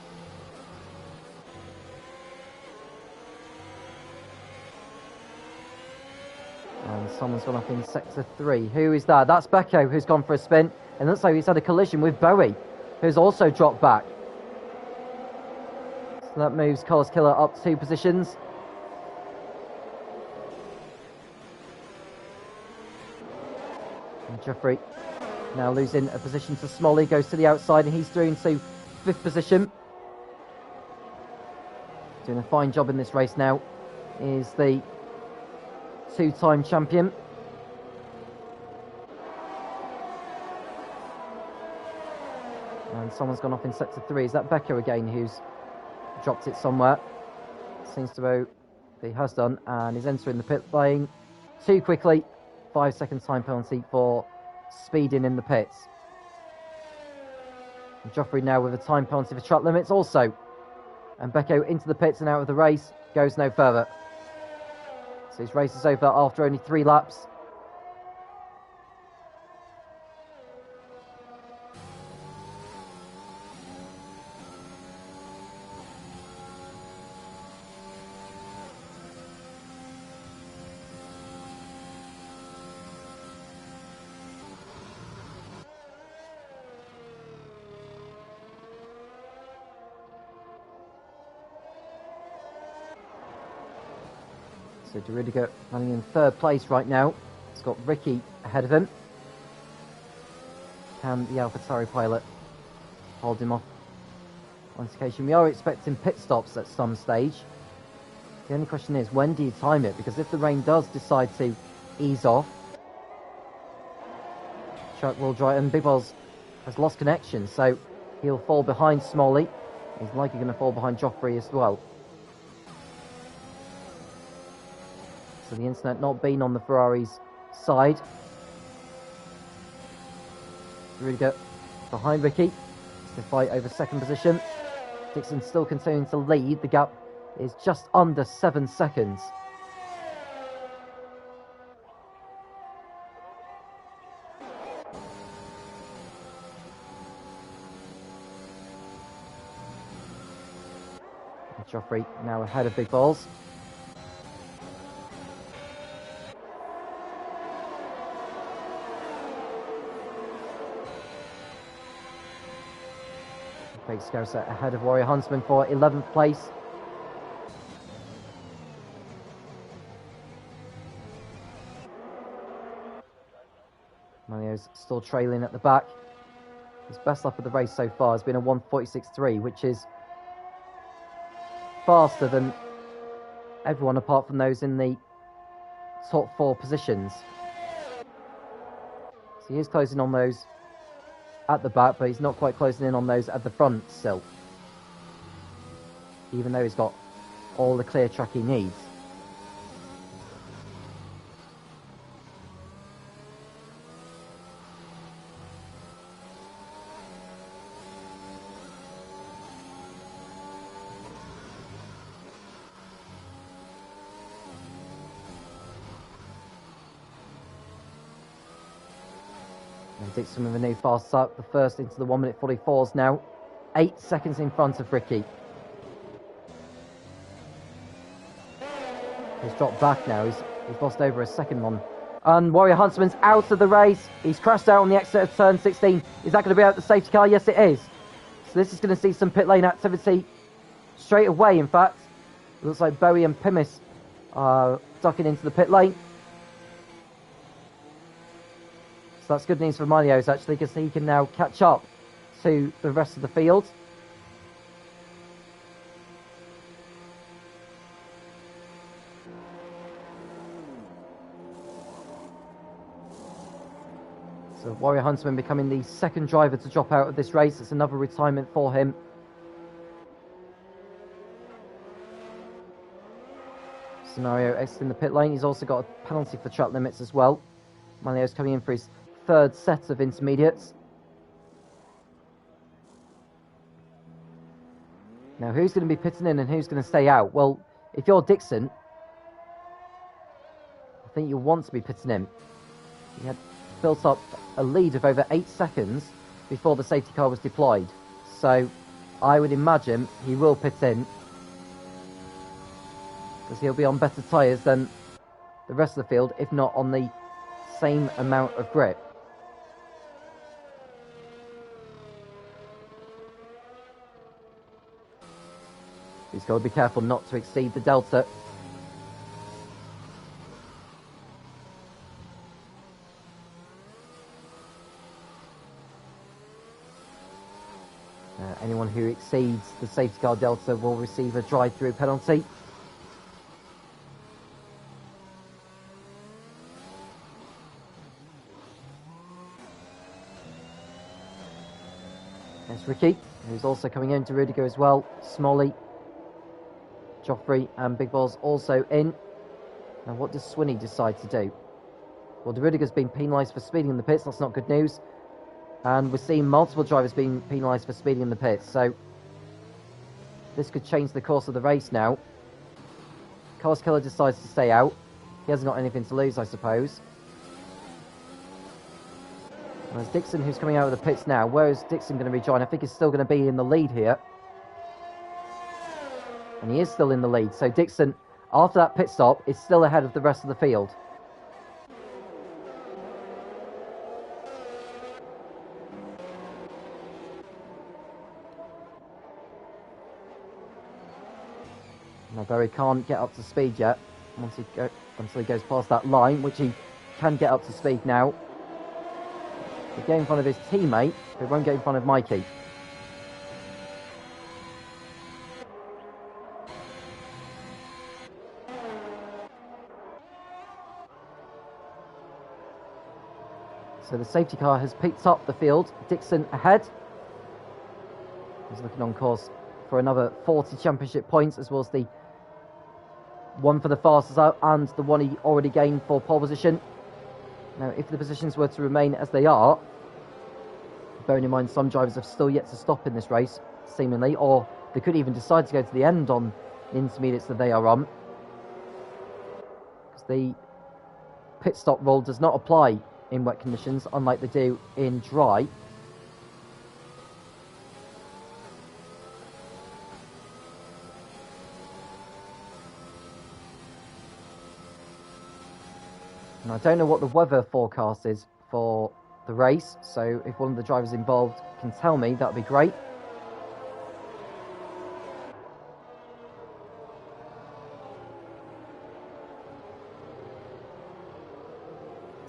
And someone's gone up in sector 3. Who is that? That's Becco who's gone for a spin. And looks like he's had a collision with Bowie, who's also dropped back. So that moves Colors Killer up 2 positions. And Jeffrey now losing a position to Smalley, goes to the outside, and he's through into 5th position. Doing a fine job in this race now is the 2-time champion. And someone's gone off in sector 3. Is that Becker again who's dropped it somewhere? Seems to be has done, and is entering the pit lane too quickly. 5-second time penalty for speeding in the pits. And Joffrey now with a time penalty for track limits also. And Becco into the pits and out of the race, goes no further. So his race is over after only 3 laps. So De Rudiger running in 3rd place right now. He's got Ricky ahead of him. Can the AlphaTauri pilot hold him off on this occasion? We are expecting pit stops at some stage. The only question is, when do you time it? Because if the rain does decide to ease off, Chuck will dry, and Big Balls has lost connection, so he'll fall behind Smalley. He's likely going to fall behind Joffrey as well. So the internet not being on the Ferrari's side. Rudiger behind Ricky. It's the fight over 2nd position. Dixon still continuing to lead. The gap is just under 7 seconds. And Joffrey now ahead of Big Balls. Fake Scouser ahead of Warrior Huntsman for 11th place. Mario's still trailing at the back. His best lap of the race so far has been a 1:46.3, which is faster than everyone apart from those in the top 4 positions. So he is closing on those at the back, but he's not quite closing in on those at the front still, even though he's got all the clear track he needs. Dixon with a new fast start, the first into the 1:44s now. 8 seconds in front of Ricky. He's dropped back now, he's lost over a second one. And Warrior Huntsman's out of the race. He's crashed out on the exit of turn 16. Is that going to be out the safety car? Yes, it is. So this is going to see some pit lane activity straight away, in fact. It looks like Bowie and Pimis are ducking into the pit lane. So that's good news for Manios, actually, because he can now catch up to the rest of the field. So Warrior Huntsman becoming the second driver to drop out of this race. It's another retirement for him. Scenario exiting the pit lane. He's also got a penalty for track limits as well. Manios coming in for his third set of intermediates. Now, who's going to be pitting in and who's going to stay out? Well, if you're Dixon, I think you want to be pitting in. He had built up a lead of over 8 seconds before the safety car was deployed. So I would imagine he will pit in, because he'll be on better tyres than the rest of the field, if not on the same amount of grip. He's got to be careful not to exceed the delta. Anyone who exceeds the safety car delta will receive a drive-through penalty. There's Ricky, who's also coming in to Rudiger as well. Smalley, Joffrey and Big Balls also in. Now what does Swinney decide to do? Well, Rudiger's been penalised for speeding in the pits. That's not good news. And we're seeing multiple drivers being penalised for speeding in the pits. So this could change the course of the race now. Carlos Keller decides to stay out. He hasn't got anything to lose, I suppose. And there's Dixon, who's coming out of the pits now. Where is Dixon going to rejoin? I think he's still going to be in the lead here. And he is still in the lead. So Dixon, after that pit stop, is still ahead of the rest of the field. Now Barry can't get up to speed yet until he goes past that line, which he can get up to speed now. He'll get in front of his teammate, but he won't get in front of Mikey. So the safety car has picked up the field. Dixon ahead. He's looking on course for another 40 championship points, as well as the one for the fastest out and the one he already gained for pole position. Now, if the positions were to remain as they are, bearing in mind some drivers have still yet to stop in this race, seemingly, or they could even decide to go to the end on the intermediates that they are on, because the pit stop rule does not apply in wet conditions, unlike they do in dry. And I don't know what the weather forecast is for the race, so if one of the drivers involved can tell me, that would be great.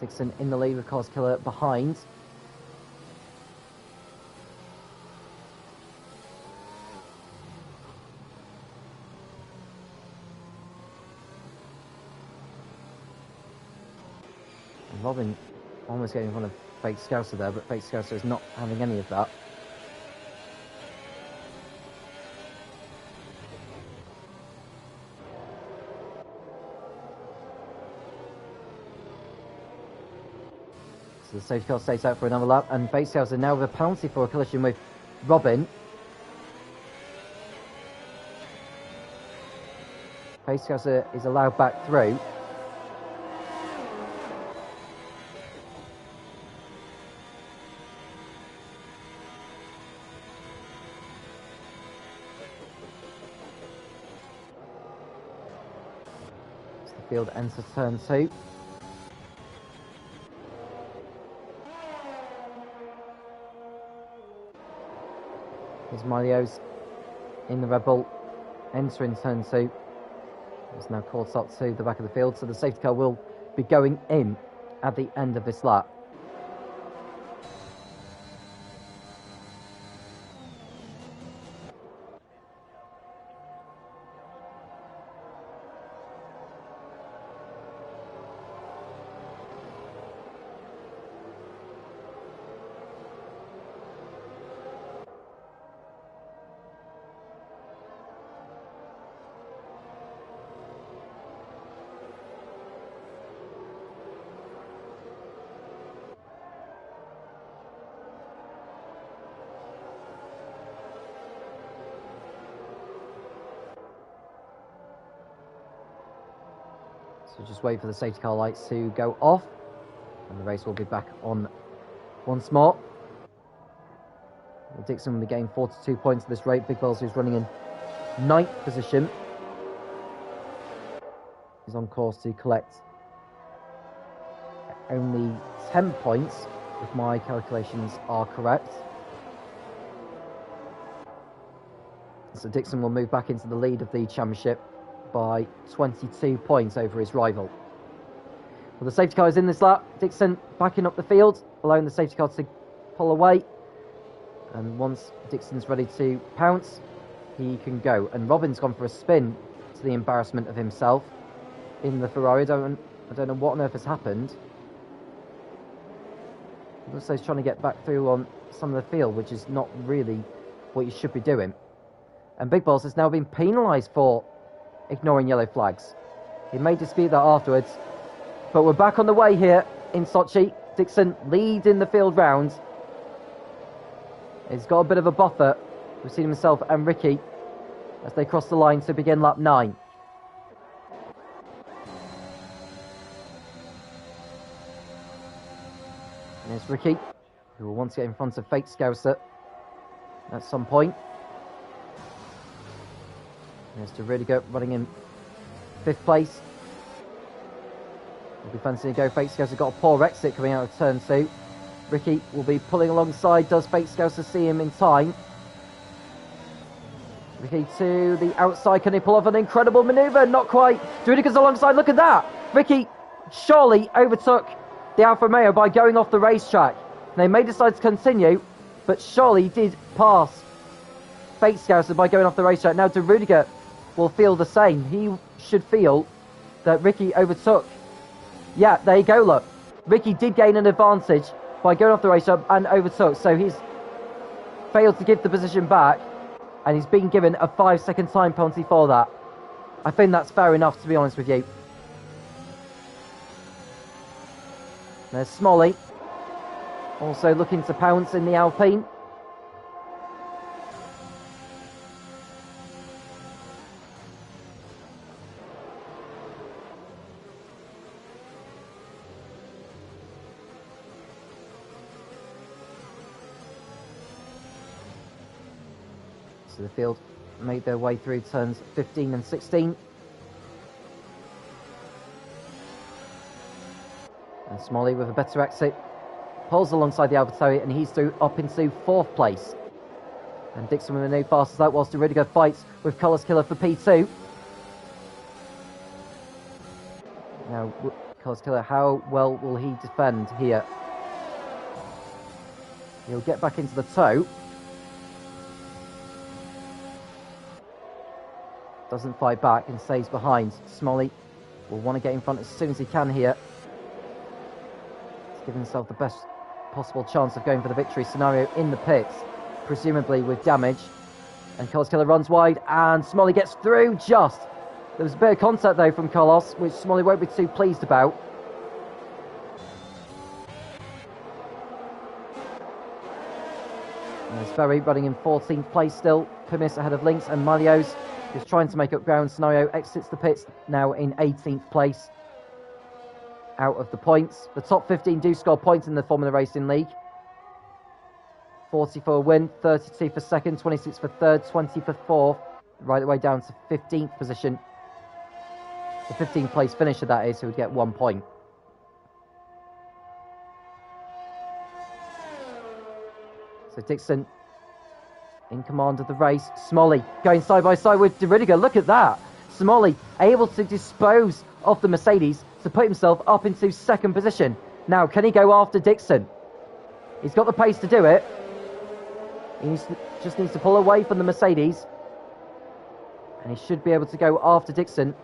Dixon in the lead with Cars Killer behind. And Robin almost getting in front of Fake Scouser there, but Fake Scouser is not having any of that. So the safety car stays out for another lap, and Fake Scouser now with a penalty for a collision with Robin. Fake Scouser is allowed back through. Field enters turn 2. Here's Milio's in the Red Bull, entering turn 2. He's now caught up to the back of the field, so the safety car will be going in at the end of this lap. So just wait for the safety car lights to go off, and the race will be back on once more. Dixon will be getting 42 points at this rate. Big Balls, who's running in 9th position, is on course to collect only 10 points, if my calculations are correct. So Dixon will move back into the lead of the championship by 22 points over his rival. Well, the safety car is in this lap. Dixon backing up the field, allowing the safety car to pull away. And once Dixon's ready to pounce, he can go. And Robin's gone for a spin, to the embarrassment of himself, in the Ferrari. I don't know what on earth has happened. He looks like he's trying to get back through on some of the field, which is not really what you should be doing. And Big Balls has now been penalised for ignoring yellow flags. He may dispute that afterwards, but we're back on the way here in Sochi. Dixon leading the field round. He's got a bit of a buffer between himself and Ricky as they cross the line to begin lap 9. And there's Ricky, who will want to get in front of Fake Scouser at some point. There's to really go running in 5th place. Will be fancying to go. Fake Scouser got a poor exit coming out of turn 2. Ricky will be pulling alongside. Does Fake Scouser see him in time? Ricky to the outside. Can he pull off an incredible manoeuvre? Not quite. Drudica's alongside. Look at that. Ricky surely overtook the Alfa Romeo by going off the racetrack. They may decide to continue, but surely did pass Fake Scouser by going off the racetrack. Now, Rudiger will feel the same. He should feel that Ricky overtook. Yeah, there you go, look. Ricky did gain an advantage by going off the racetrack and overtook. So he's failed to give the position back, and he's been given a 5-second time penalty for that. I think that's fair enough, to be honest with you. There's Smolly, also looking to pounce in the Alpine. So the field made their way through turns 15 and 16. And Smolly with a better exit pulls alongside the AlphaTauri, and he's through up into 4th place. And Dixon with a new fastest out whilst Rudiger fights with Colours Killer for P2. Now, Carlos Killer, how well will he defend here? He'll get back into the toe. Doesn't fight back and stays behind. Smolly will want to get in front as soon as he can here. He's giving himself the best possible chance of going for the victory scenario in the pits, presumably with damage. And Carlos Killer runs wide, and Smolly gets through just. There was a bit of contact though from Carlos, which Smolly won't be too pleased about. And there's Berry running in 14th place still. Pumis ahead of Lynx, and Malios, who's trying to make up ground. Scenario exits the pits now in 18th place. Out of the points. The top 15 do score points in the Formula Racing League. 40 for a win, 32 for second, 26 for third, 20 for fourth, right the way down to 15th position. The 15th place finisher, that is, who would get 1 point. So Dixon in command of the race. Smolly going side by side with De Riddiger. Look at that. Smolly able to dispose of the Mercedes to put himself up into second position. Now, can he go after Dixon? He's got the pace to do it. He just needs to pull away from the Mercedes. And he should be able to go after Dixon.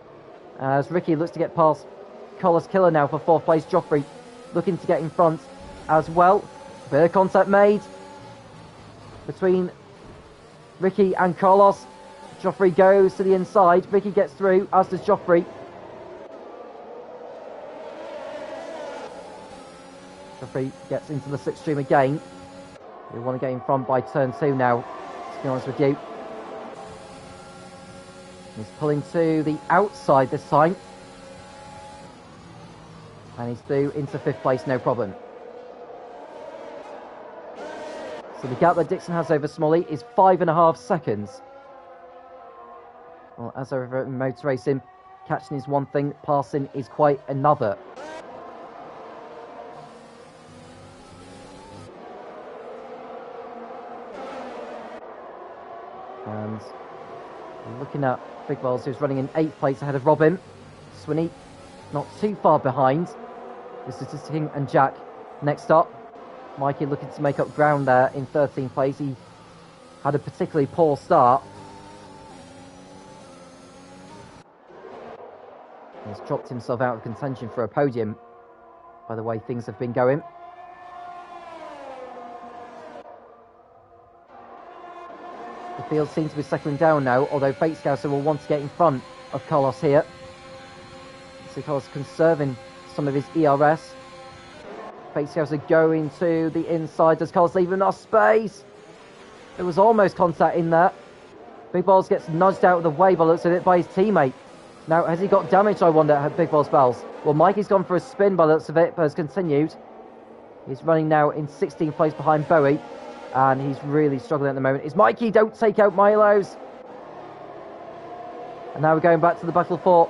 As Ricky looks to get past Carlos Killer now for fourth place. Joffrey looking to get in front as well. Bit of contact made between Ricky and Carlos. Joffrey goes to the inside. Ricky gets through, as does Joffrey. Joffrey gets into the slipstream again. We want to get in front by turn 2 now, to be honest with you. He's pulling to the outside this time. And he's through into 5th place, no problem. So the gap that Dixon has over Smolly is 5.5 seconds. Well, as over in motor racing, catching is one thing, passing is quite another. And looking at Big Balls, who's running in 8th place ahead of Robin. Swinney not too far behind. This is King and Jack next up. Mikey looking to make up ground there in 13th place. He had a particularly poor start. He's dropped himself out of contention for a podium by the way things have been going. The field seems to be settling down now, although Fate Scouser will want to get in front of Carlos here. So Carlos conserving some of his ERS. Fate Scouser going to the inside. Does Carlos leave enough space? There was almost contact in there. Big Balls gets nudged out of the way by the looks of it by his teammate. Now, has he got damage, I wonder, at Big Balls Bells? Well, Mikey's gone for a spin by the looks of it, but has continued. He's running now in 16th place behind Bowie. And he's really struggling at the moment. Is Mikey? Don't take out Milo's. And now we're going back to the battle for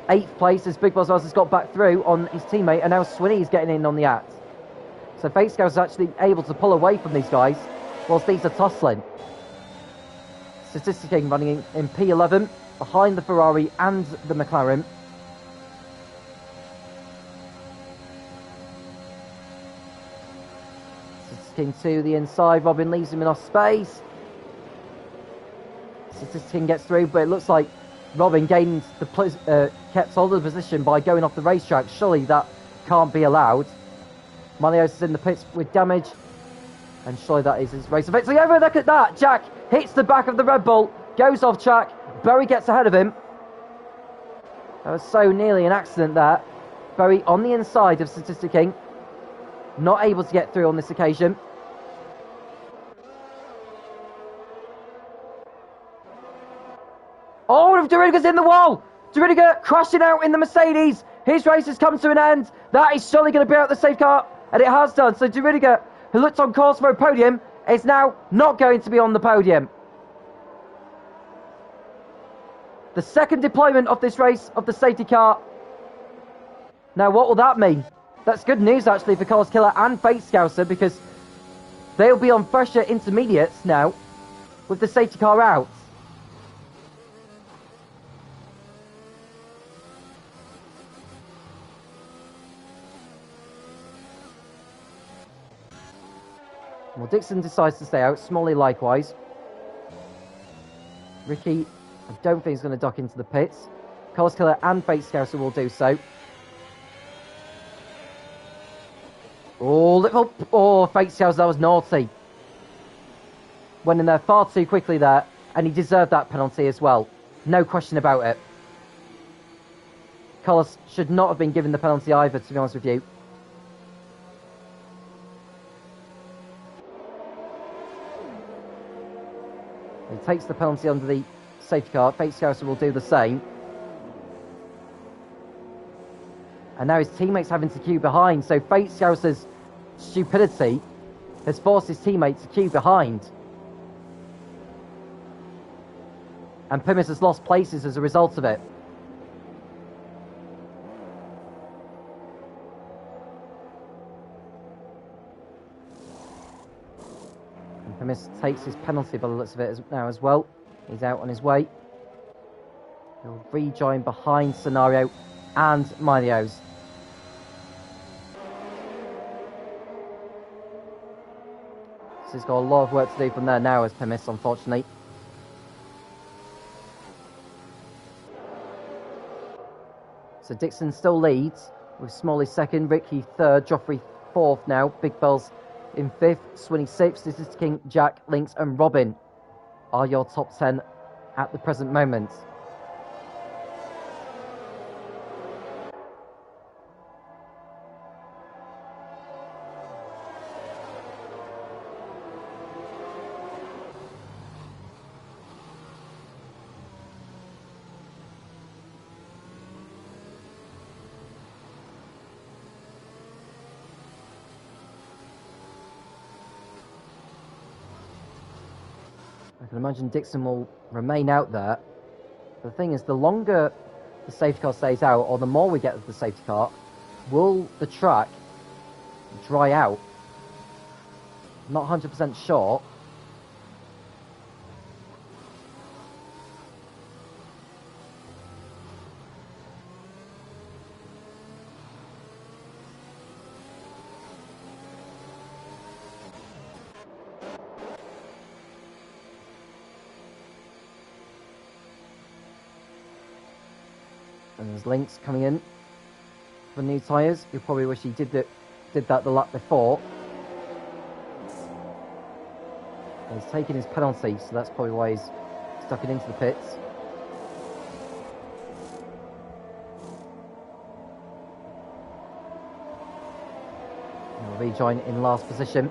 8th place as Big Boss has got back through on his teammate. And now Swinney is getting in on the act. So Fate Scout is actually able to pull away from these guys whilst these are tussling. Statisticking running in P11 behind the Ferrari and the McLaren. To the inside, Robin leaves him enough space. King gets through, but it looks like Robin gained kept hold of the position by going off the racetrack. Surely that can't be allowed. Malios is in the pits with damage, and surely that is his race effectively over. Look at that! Jack hits the back of the Red Bull, goes off track. Bowie gets ahead of him. That was so nearly an accident there. Bowie on the inside of Statistic King, not able to get through on this occasion. Oh, De Riddiger's in the wall! De Riddiger crashing out in the Mercedes. His race has come to an end. That is surely going to be out the safe car, and it has done. So De Riddiger, who looked on course for a podium, is now not going to be on the podium. The second deployment of this race of the safety car. Now, what will that mean? That's good news, actually, for Carlos Killer and Fate Scouser, because they'll be on fresher intermediates now with the safety car out. Well, Dixon decides to stay out. Smalley likewise. Ricky, I don't think he's going to duck into the pits. Carlos Killer and Fate Scouser will do so. Oh, Fate Scouser, that was naughty. Went in there far too quickly there, and he deserved that penalty as well. No question about it. Carlos should not have been given the penalty either, to be honest with you. He takes the penalty under the safety car. Fate Scouser will do the same. And now his teammate's having to queue behind, so Fate Scouser's stupidity has forced his teammate to queue behind. And Plymouth has lost places as a result of it. And Plymouth takes his penalty by the looks of it now as well. He's out on his way. He'll rejoin behind Scenario and Milios. So he's got a lot of work to do from there now as Plymouth, unfortunately. So Dixon still leads with Smalley second, Ricky third, Joffrey fourth now, Big Bells in fifth, Swinney sixth. This is King, Jack, Lynx and Robin are your top 10 at the present moment. I can imagine Dixon will remain out there. The thing is, the longer the safety car stays out, or the more we get of the safety car, will the track dry out? Not 100% sure. And there's Lynx coming in for new tyres. You'll probably wish he did that the lap before. And he's taken his penalty, so that's probably why he's stuck it into the pits. And he'll rejoin in last position.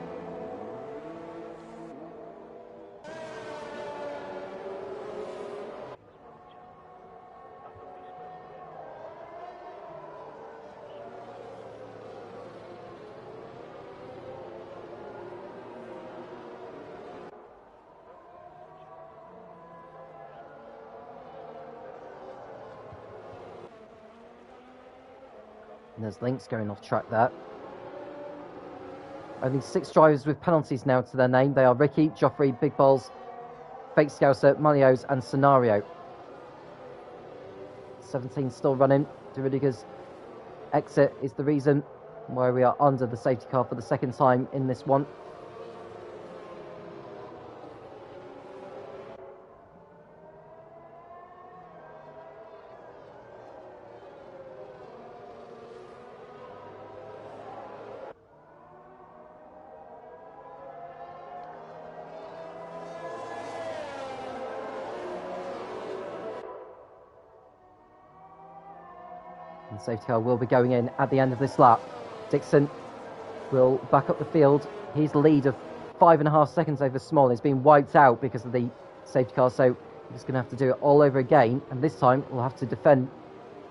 And there's Lynx going off track there. Only 6 drivers with penalties now to their name. They are Ricky, Joffrey, Big Balls, Fake Scouser, Malios and Scenario. 17 still running. Duridiga's exit is the reason why we are under the safety car for the second time in this one. And safety car will be going in at the end of this lap. Dixon will back up the field. His lead of 5.5 seconds over Small has been wiped out because of the safety car, so he's going to have to do it all over again, and this time we'll have to defend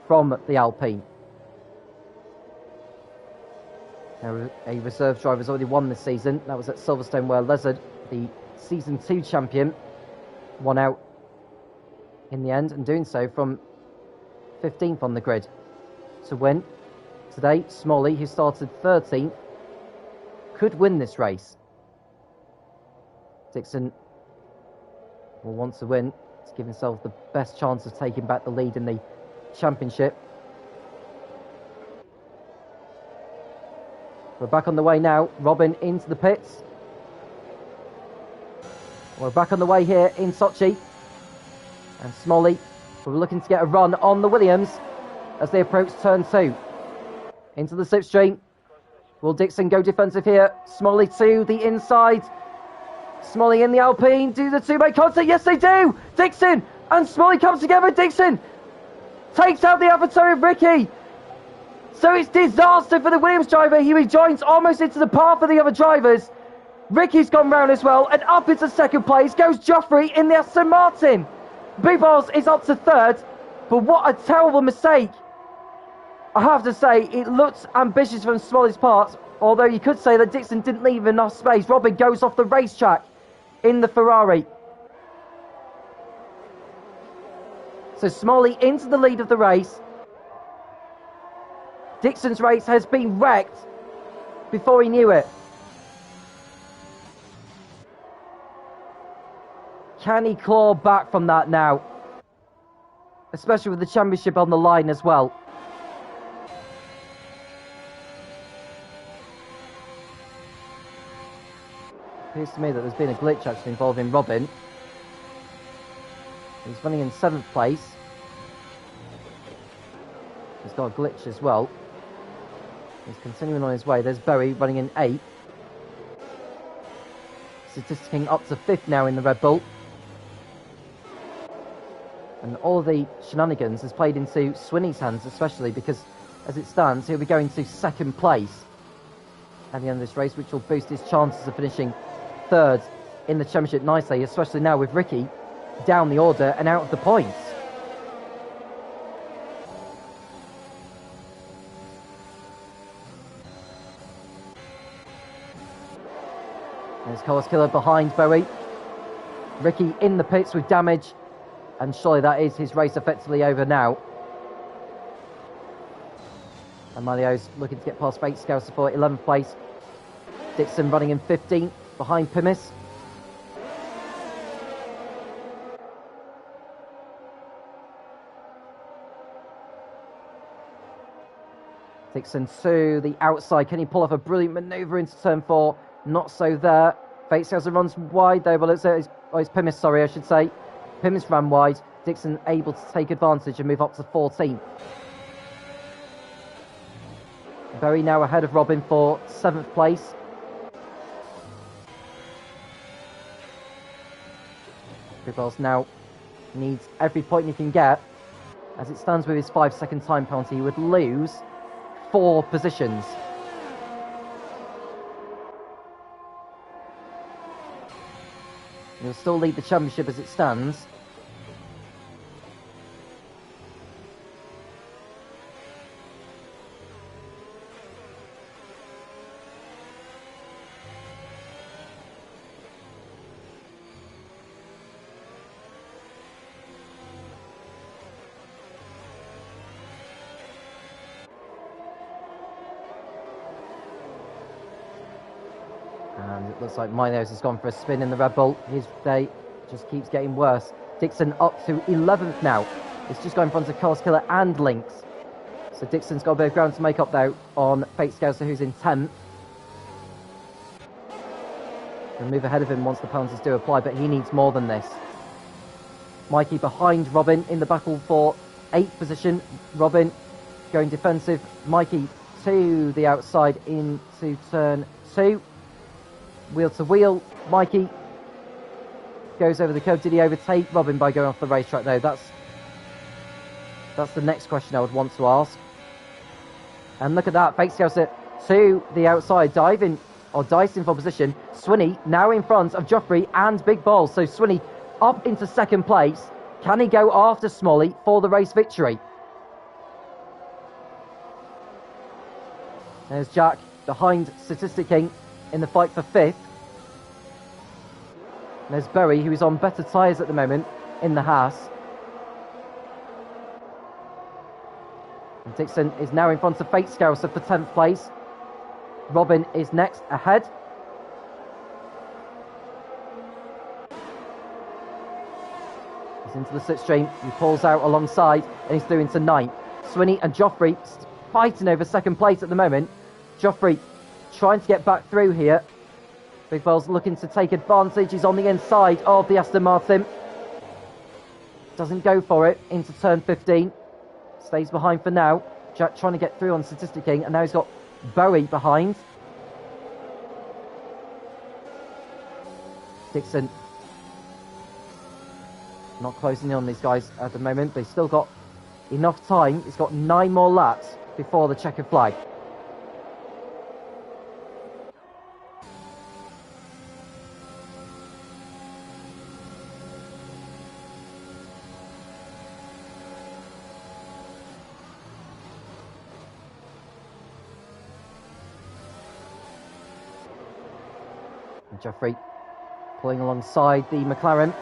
from the Alpine. Now, a reserve driver has already won this season. That was at Silverstone, where Lezard, the Season 2 champion, won out in the end, and doing so from 15th on the grid. To win today, Smalley, who started 13th, could win this race. Dixon will want to win to give himself the best chance of taking back the lead in the championship. We're back on the way now. Robin into the pits. We're back on the way here in Sochi. And Smolly, we're looking to get a run on the Williams as they approach turn 2. Into the slipstream. Will Dixon go defensive here? Smolly to the inside. Smolly in the Alpine. Do the two-way contact? Yes, they do! Dixon and Smolly come together. Dixon takes out the adversary of Ricky. So it's disaster for the Williams driver. He rejoins almost into the path of the other drivers. Ricky's gone round as well, and up into second place goes Joffrey in the Aston Martin. Big Balls is up to third, but what a terrible mistake. I have to say, it looked ambitious from Smolly's part, although you could say that Dixon didn't leave enough space. Robin goes off the racetrack in the Ferrari. So Smolly into the lead of the race. Dixon's race has been wrecked before he knew it. Can he claw back from that now? Especially with the championship on the line as well. Appears to me that there's been a glitch actually involving Robin. He's running in 7th place. He's got a glitch as well. He's continuing on his way. There's Berry running in 8th. Statisticking up to 5th now in the Red Bull. And all the shenanigans has played into Swinney's hands, especially because, as it stands, he'll be going to 2nd place at the end of this race, which will boost his chances of finishing 3rd in the championship nicely, especially now with Ricky down the order and out of the points. There's Carlos Killer behind Bowie. Ricky in the pits with damage, and surely that is his race effectively over now. And Malio's looking to get past Fate Scouser for 11th place. Dixon running in 15th behind Pimis. Dixon to the outside. Can he pull off a brilliant manoeuvre into turn 4? Not so there. Fate Scouser runs wide though. Well, it's Pimis, sorry, I should say. Pimis ran wide. Dixon able to take advantage and move up to 14th. Berry now ahead of Robin for 7th place. Ribbles now needs every point he can get. As it stands with his 5-second time penalty, he would lose 4 positions. He'll still lead the championship as it stands. And it looks like Minos has gone for a spin in the Red Bull. His day just keeps getting worse. Dixon up to 11th now. It's just going in front of Carlos Killer and Lynx. So Dixon's got a bit of ground to make up though on Fate Scouser, who's in 10th. He'll move ahead of him once the penalties do apply, but he needs more than this. Mikey behind Robin in the battle for 8th position. Robin going defensive. Mikey to the outside into turn 2. Wheel to wheel. Mikey goes over the curb. Did he overtake Robin by going off the racetrack? No, that's the next question I would want to ask. And look at that. Fate Scouser to the outside, diving or dicing for position. Swinney now in front of Joffrey and Big Balls. So Swinney up into 2nd place. Can he go after Smolly for the race victory? There's Jack behind Statistic King in the fight for 5th. There's Berry, who is on better tyres at the moment in the Haas. And Dixon is now in front of Fate Scouser for 10th place. Robin is next ahead. He's into the slipstream. He pulls out alongside and he's through into 9th. Swinney and Joffrey fighting over 2nd place at the moment. Joffrey trying to get back through here. Big Bell's looking to take advantage. He's on the inside of the Aston Martin. Doesn't go for it into turn 15. Stays behind for now. Jack trying to get through on Statistic King, and now he's got Bowie behind. Dixon not closing in on these guys at the moment, but he's still got enough time. He's got 9 more laps before the checkered flag. And Jeffrey pulling alongside the McLaren.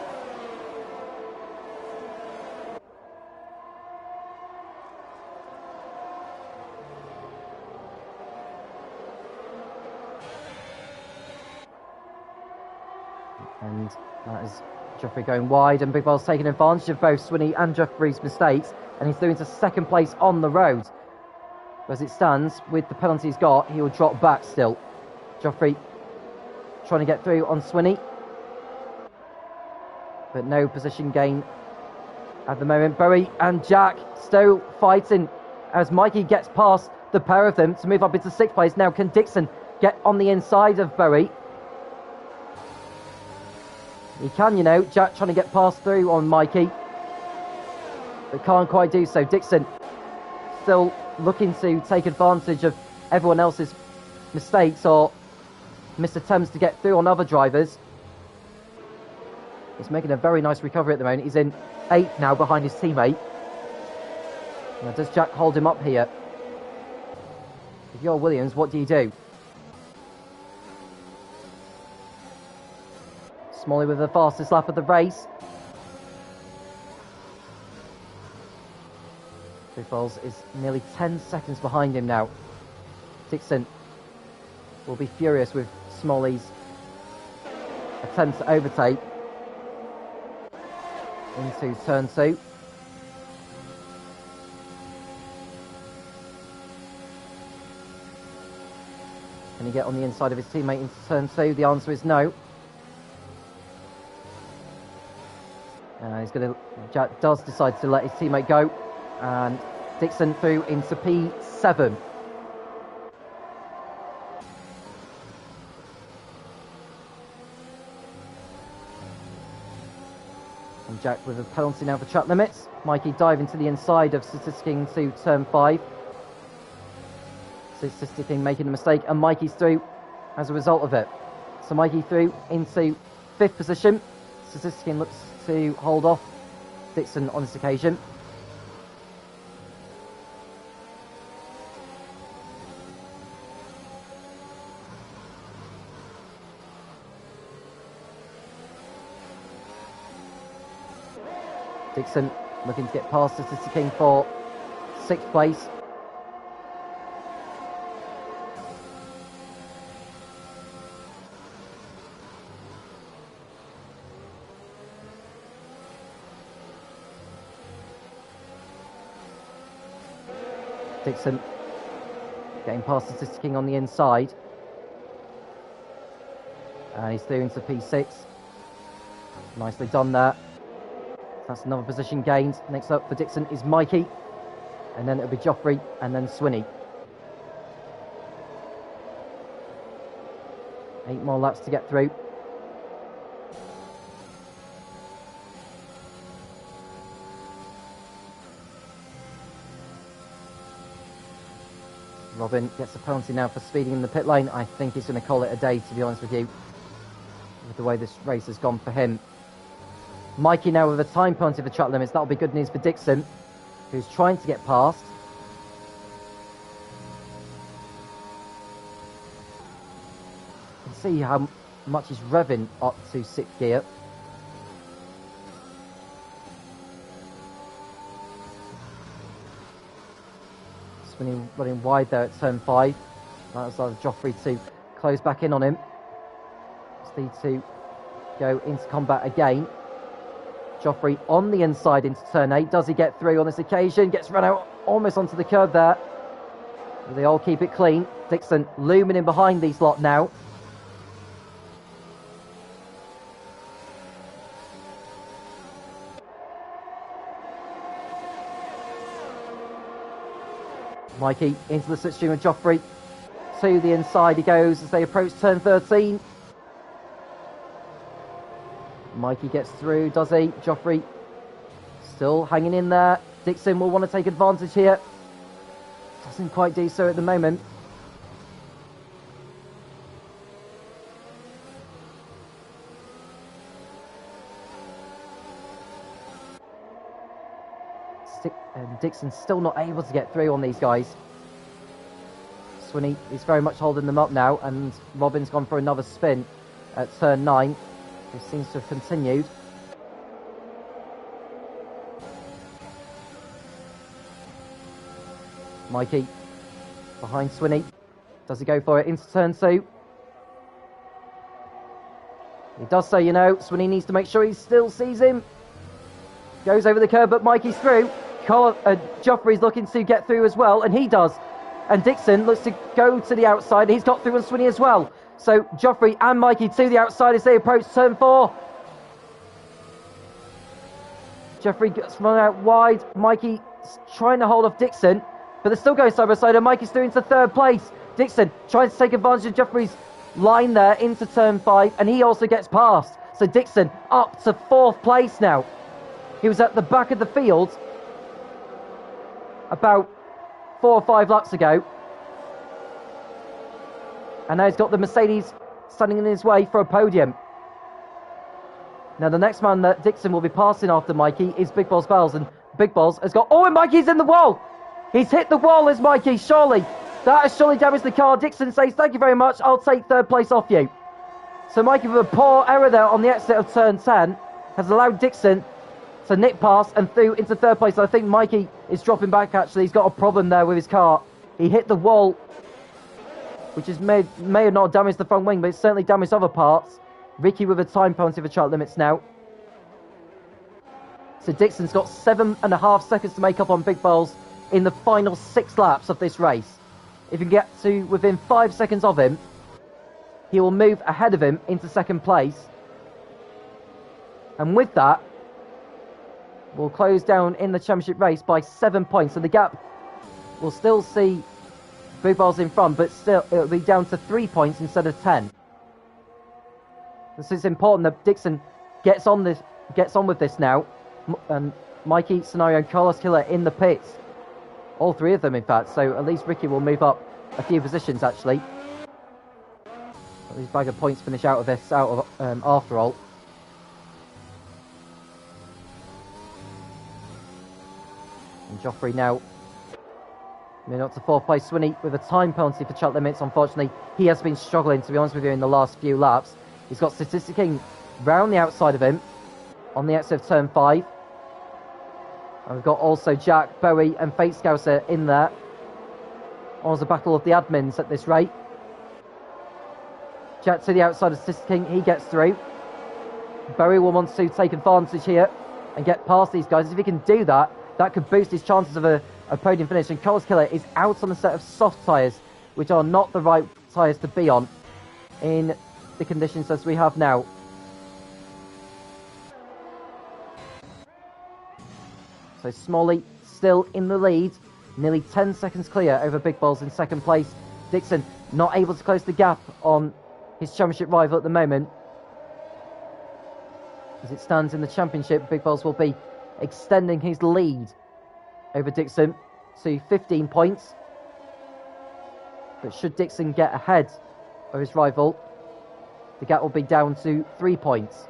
And that is Jeffrey going wide, and Big Bell's taking advantage of both Swinney and Jeffrey's mistakes, and he's through into second place on the road. As it stands, with the penalty he's got, he will drop back still. Jeffrey trying to get through on Swinney, but no position gain at the moment. Bowie and Jack still fighting as Mikey gets past the pair of them to move up into 6th place. Now can Dixon get on the inside of Bowie? He can, you know. Jack trying to get past through on Mikey, but can't quite do so. Dixon still looking to take advantage of everyone else's mistakes or missed attempts to get through on other drivers. He's making a very nice recovery at the moment. He's in 8th now behind his teammate. Now, does Jack hold him up here? If you're Williams, what do you do? Smalley with the fastest lap of the race. Big Balls is nearly 10 seconds behind him now. Dixon will be furious with Smalley's attempt to overtake into turn 2. Can he get on the inside of his teammate into turn 2? The answer is no. Jack does decide to let his teammate go, and Dixon through into P7. And Jack with a penalty now for track limits. Mikey diving to the inside of Statistic King to turn 5. Statistic King making a mistake, and Mikey's through as a result of it. So Mikey through into 5th position. Statistic King looks to hold off Dixon on this occasion. Dixon looking to get past Statistic King for 6th place. Dixon getting past Statistic King on the inside. And he's through into P6. Nicely done there. That's another position gained. Next up for Dixon is Mikey. And then it'll be Joffrey and then Swinney. 8 more laps to get through. Robin gets a penalty now for speeding in the pit lane. I think he's going to call it a day, to be honest with you, with the way this race has gone for him. Mikey now with a time penalty for track limits. That'll be good news for Dixon, who's trying to get past. You can see how much he's revving up to 6th gear. Running wide there at turn 5. That allows Joffrey to close back in on him. Need to go into combat again. Joffrey on the inside into turn 8. Does he get through on this occasion? Gets run out almost onto the curb there. They all keep it clean. Dixon looming in behind these lot now. Mikey into the slipstream of Joffrey. To the inside he goes as they approach turn 13. Mikey gets through, does he? Joffrey still hanging in there. Dixon will want to take advantage here. Doesn't quite do so at the moment. And Dixon's still not able to get through on these guys. Swinney is very much holding them up now, and Robin's gone for another spin at turn 9. This seems to have continued. Mikey behind Swinney. Does he go for it into turn 2? He does so, you know. Swinney needs to make sure he still sees him. Goes over the curb, but Mikey's through. Joffrey's looking to get through as well, and he does. And Dixon looks to go to the outside. He's got through on Swinney as well. So Joffrey and Mikey to the outside as they approach turn 4. Joffrey gets run out wide. Mikey trying to hold off Dixon, but they're still going side by side, and Mikey's through into 3rd place. Dixon tries to take advantage of Joffrey's line there into turn 5, and he also gets past. So Dixon up to 4th place now. He was at the back of the field about 4 or 5 laps ago, and now he's got the Mercedes standing in his way for a podium. Now the next man that Dixon will be passing after Mikey is Big Balls Bells, and Big Balls has got... Oh, and Mikey's in the wall! He's hit the wall as Mikey, surely. That has surely damaged the car. Dixon says, thank you very much, I'll take 3rd place off you. So Mikey, with a poor error there on the exit of turn 10, has allowed Dixon to nick past and through into 3rd place. I think Mikey is dropping back, actually. He's got a problem there with his car. He hit the wall, which has may have not damaged the front wing, but it's certainly damaged other parts. Ricky with a time penalty for track limits now. So Dixon's got 7.5 seconds to make up on Big Balls in the final 6 laps of this race. If he can get to within 5 seconds of him, he will move ahead of him into 2nd place. And with that, will close down in the championship race by 7 points. So the gap will still see Big Balls in front, but still it'll be down to 3 points instead of 10. So it's important that Dixon gets on with this now. And Mikey, Scenario, and Carlos Killer in the pits. All 3 of them, in fact. So at least Ricky will move up a few positions, actually. At least bag of points finish out of this, after all. And Joffrey now moving up to 4th place. Swinney with a time penalty for track limits. Unfortunately, he has been struggling, to be honest with you, in the last few laps. He's got Statisticking round the outside of him on the exit of turn 5. And we've got also Jack, Bowie and Fate Scouser in there. Almost a battle of the admins at this rate. Jack to the outside of Statisticking, he gets through. Bowie will want to take advantage here and get past these guys. If he can do that, that could boost his chances of a podium finish. And Carlos Killer is out on a set of soft tyres, which are not the right tyres to be on in the conditions as we have now. So Smalley still in the lead, nearly 10 seconds clear over Big Balls in 2nd place. Dixon not able to close the gap on his championship rival at the moment. As it stands in the championship, Big Balls will be extending his lead over Dixon to 15 points. But should Dixon get ahead of his rival, the gap will be down to 3 points.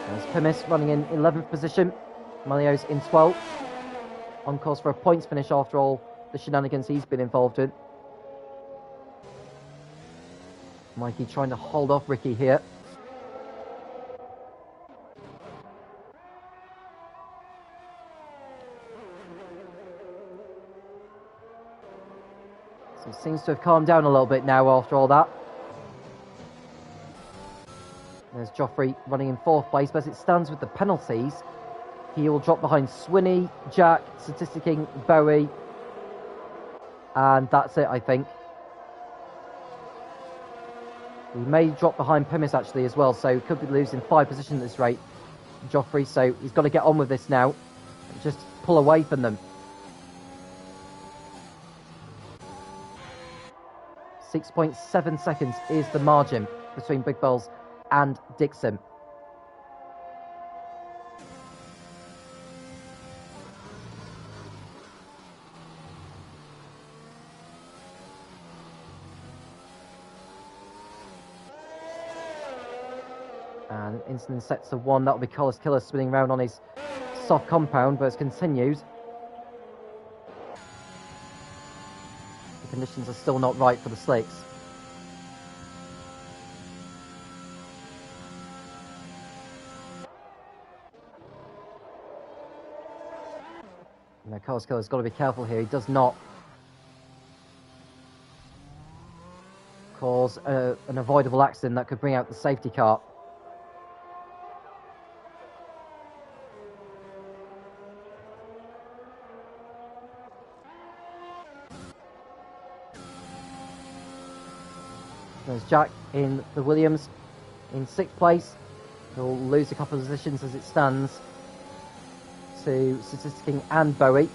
There's Pimis running in 11th position. Malio's in 12th. On course for a points finish after all the shenanigans he's been involved in. Mikey trying to hold off Ricky here. So it seems to have calmed down a little bit now after all that. There's Joffrey running in 4th place, but as it stands with the penalties, he will drop behind Swinney, Jack, Statisticking, Bowie, and that's it, I think. He may drop behind Pimis actually as well, so could be losing 5 positions at this rate. Joffrey, so he's got to get on with this now. Just pull away from them. 6.7 seconds is the margin between Big Balls and Dixon. And incident sets to 1. That'll be Collis Killer spinning around on his soft compound, but it's continued. The conditions are still not right for the slicks. Now, Collis Killer's got to be careful here. He does not cause an avoidable accident that could bring out the safety car. There's Jack in the Williams in 6th place. He'll lose a couple of positions as it stands to Statistic and Bowie.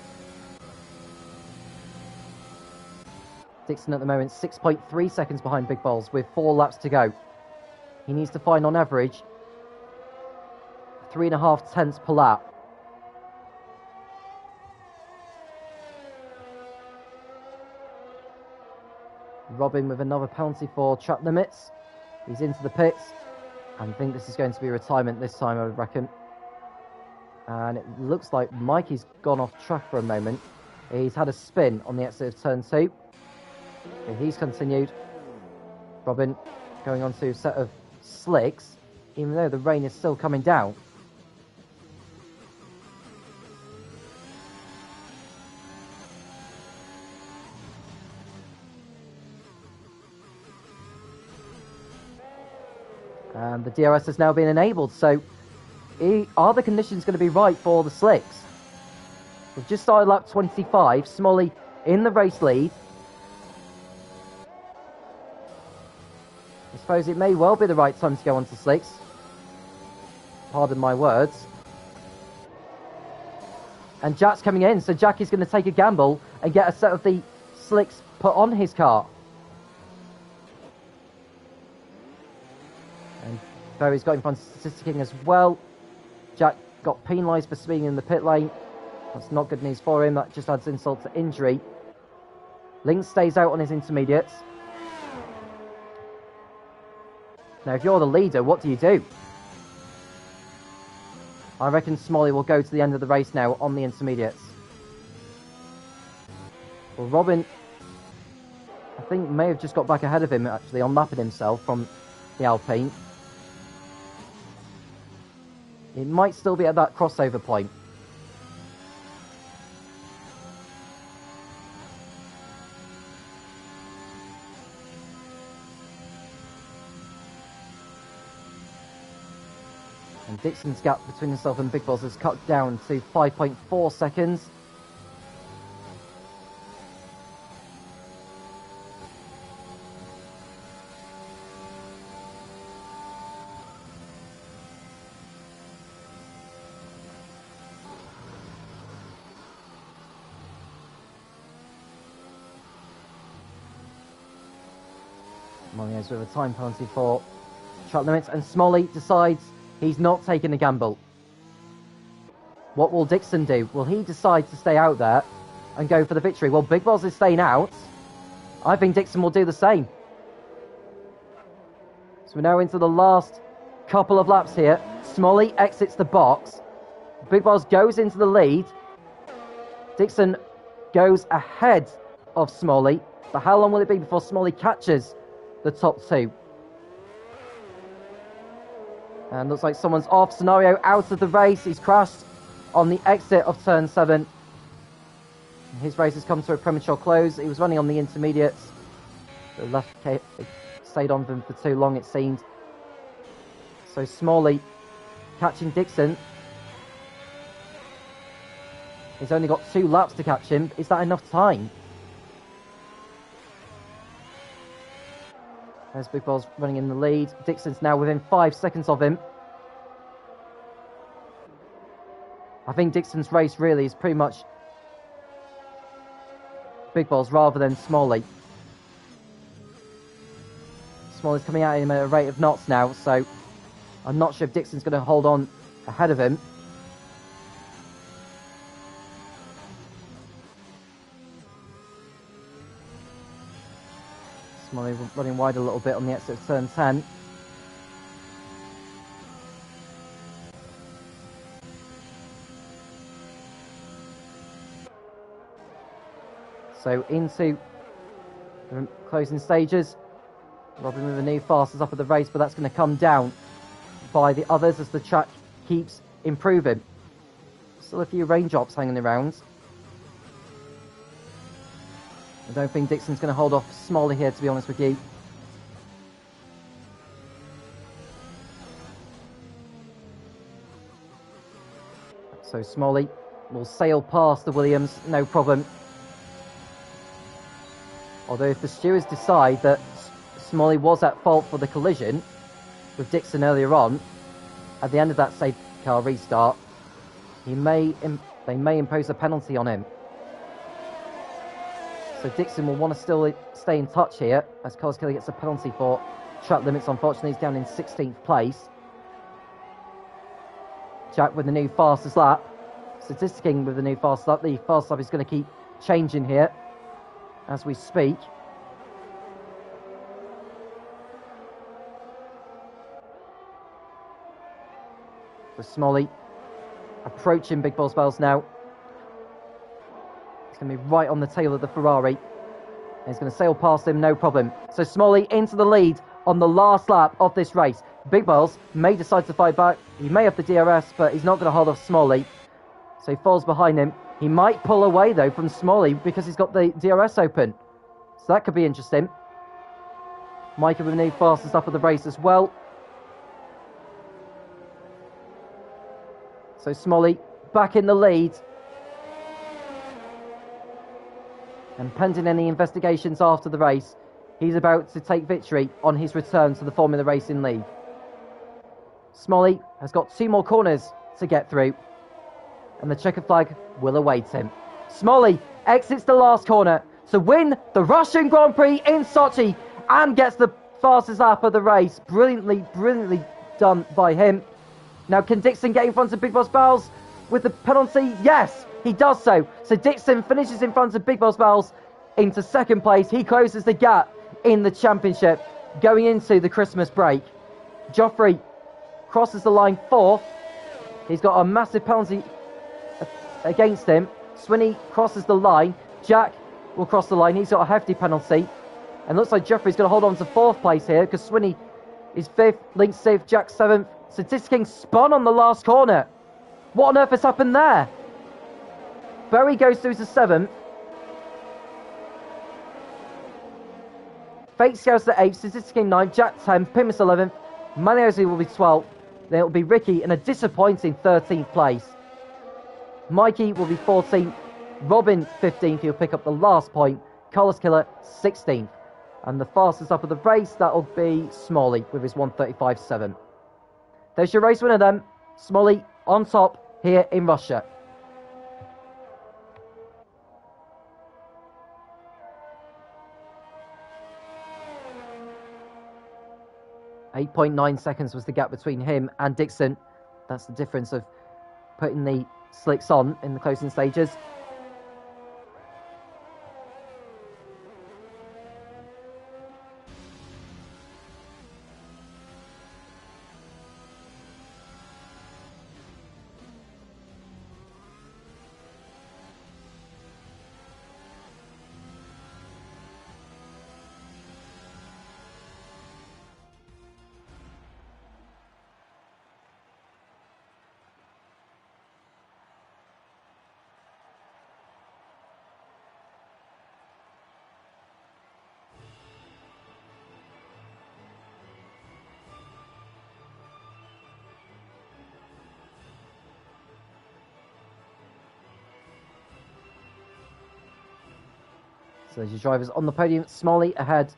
Dixon at the moment 6.3 seconds behind Big Balls with 4 laps to go. He needs to find on average 3.5 tenths per lap. Robin with another penalty for track limits. He's into the pits. And I think this is going to be retirement this time, I would reckon. And it looks like Mikey's gone off track for a moment. He's had a spin on the exit of turn 2. Okay, he's continued. Robin going on to a set of slicks, even though the rain is still coming down. And the DRS has now been enabled, so are the conditions going to be right for the slicks? We've just started lap 25, Smolly in the race lead. I suppose it may well be the right time to go on to slicks. Pardon my words. And Jack's coming in, so Jack is going to take a gamble and get a set of the slicks put on his car. And Barry's got in front of Statistic as well. Jack got penalised for speeding in the pit lane. That's not good news for him. That just adds insult to injury. Link stays out on his intermediates. Now, if you're the leader, what do you do? I reckon Smolly will go to the end of the race now on the intermediates. Well, Robin, I think, may have just got back ahead of him, actually, on lapping himself from the Alpine. It might still be at that crossover point. And Dixon's gap between himself and Big Balls has cut down to 5.4 seconds. Molyneux with a time penalty for track limits, and Smolly decides he's not taking a gamble. What will Dixon do? Will he decide to stay out there and go for the victory? Well, Big Balls is staying out. I think Dixon will do the same. So we're now into the last couple of laps here. Smolly exits the box. Big Balls goes into the lead. Dixon goes ahead of Smolly. But how long will it be before Smolly catches the top two? And looks like someone's off. Scenario out of the race. He's crashed on the exit of turn 7. His race has come to a premature close. He was running on the intermediates. The left stayed on them for too long, it seemed. So Smolly catching Dixon. He's only got 2 laps to catch him. Is that enough time? There's Big Balls running in the lead. Dixon's now within 5 seconds of him. I think Dixon's race really is pretty much Big Balls rather than Smalley. Smalley's coming at him at a rate of knots now, so I'm not sure if Dixon's going to hold on ahead of him. Smalley running wide a little bit on the exit of turn 10. So into the closing stages. Robin with a new fastest up of the race, but that's going to come down by the others as the track keeps improving. Still a few raindrops hanging around. I don't think Dixon's going to hold off Smalley here, to be honest with you. So Smalley will sail past the Williams, no problem. Although if the stewards decide that Smalley was at fault for the collision with Dixon earlier on, at the end of that safety car restart, they may impose a penalty on him. So Dixon will want to still stay in touch here, as Carlos Kelly gets a penalty for track limits. Unfortunately, he's down in 16th place. Jack with the new fastest lap. Statisticking with the new fastest lap. The fastest lap is going to keep changing here as we speak. So Smalley approaching Big Balls Bells now. He's going to be right on the tail of the Ferrari. And he's going to sail past him, no problem. So Smalley into the lead on the last lap of this race. Big Balls may decide to fight back. He may have the DRS, but he's not going to hold off Smalley. So he falls behind him. He might pull away, though, from Smalley because he's got the DRS open. So that could be interesting. Micah with the new fastest up of the race as well. So Smalley back in the lead. And pending any investigations after the race, he's about to take victory on his return to the Formula Racing League. Smalley has got 2 more corners to get through, and the checker flag will await him. Smalley exits the last corner to win the Russian Grand Prix in Sochi and gets the fastest lap of the race. Brilliantly done by him. Now, can Dixon get in front of Big Boss Bells with the penalty? Yes, he does so. So Dixon finishes in front of Big Boss Bells into 2nd place. He closes the gap in the championship going into the Christmas break. Joffrey crosses the line 4th. He's got a massive penalty against him. Swinney crosses the line. Jack will cross the line. He's got a hefty penalty. And looks like Joffrey's going to hold on to 4th place here because Swinney is 5th, Link's 6th, Jack 7th. Statisticking spun on the last corner. What on earth has happened there? Berry goes through to 7th. Fake Scouts to 8th, Statisticking 9th, Jack 10th, Pimus 11th, Maniosi will be 12th. Then it will be Ricky in a disappointing 13th place. Mikey will be 14th. Robin 15th, he'll pick up the last point. Carlos Killer 16th. And the fastest up of the race, that'll be Smalley with his 1:35.7. There's your race winner then. Smalley on top here in Russia. .9 seconds was the gap between him and Dixon. That's the difference of putting the slicks on in the closing stages. So there's your drivers on the podium. Smalley ahead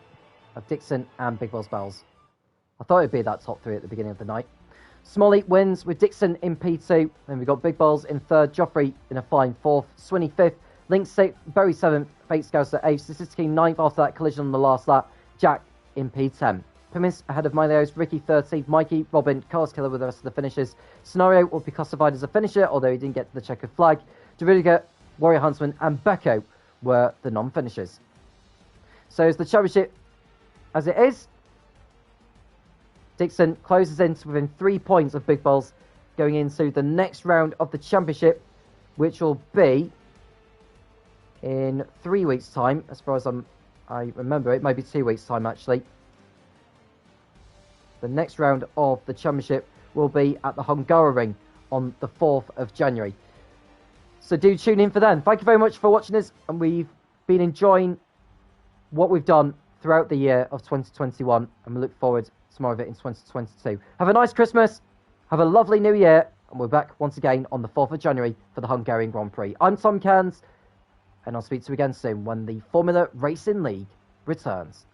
of Dixon and Big Boss Bells. I thought it'd be that top three at the beginning of the night. Smalley wins with Dixon in P2. Then we've got Big Balls in third, Joffrey in a fine fourth, Swinney fifth, Link sixth, Berry seventh, Fate Scouser eighth, Statistically ninth after that collision on the last lap, Jack in P10. Pimis ahead of Mileos, Ricky 13th, Mikey, Robin, Carlos Killer with the rest of the finishers. Scenario will be classified as a finisher, although he didn't get to the checkered flag. DeRudiger, Warrior Huntsman, and Becco were the non-finishers. So as the championship as it is, Dixon closes in to within 3 points of Big Balls going into the next round of the championship, which will be in 3 weeks' time, as far as I remember. It may be 2 weeks' time, actually. The next round of the championship will be at the Hungaroring on the 4th of January. So do tune in for then. Thank you very much for watching us, and we've been enjoying what we've done throughout the year of 2021, and we look forward to more of it in 2022. Have a nice Christmas, have a lovely New Year, and we're back once again on the 4th of January for the Hungarian Grand Prix. I'm Tom Cairns, and I'll speak to you again soon when the Formula Racing League returns.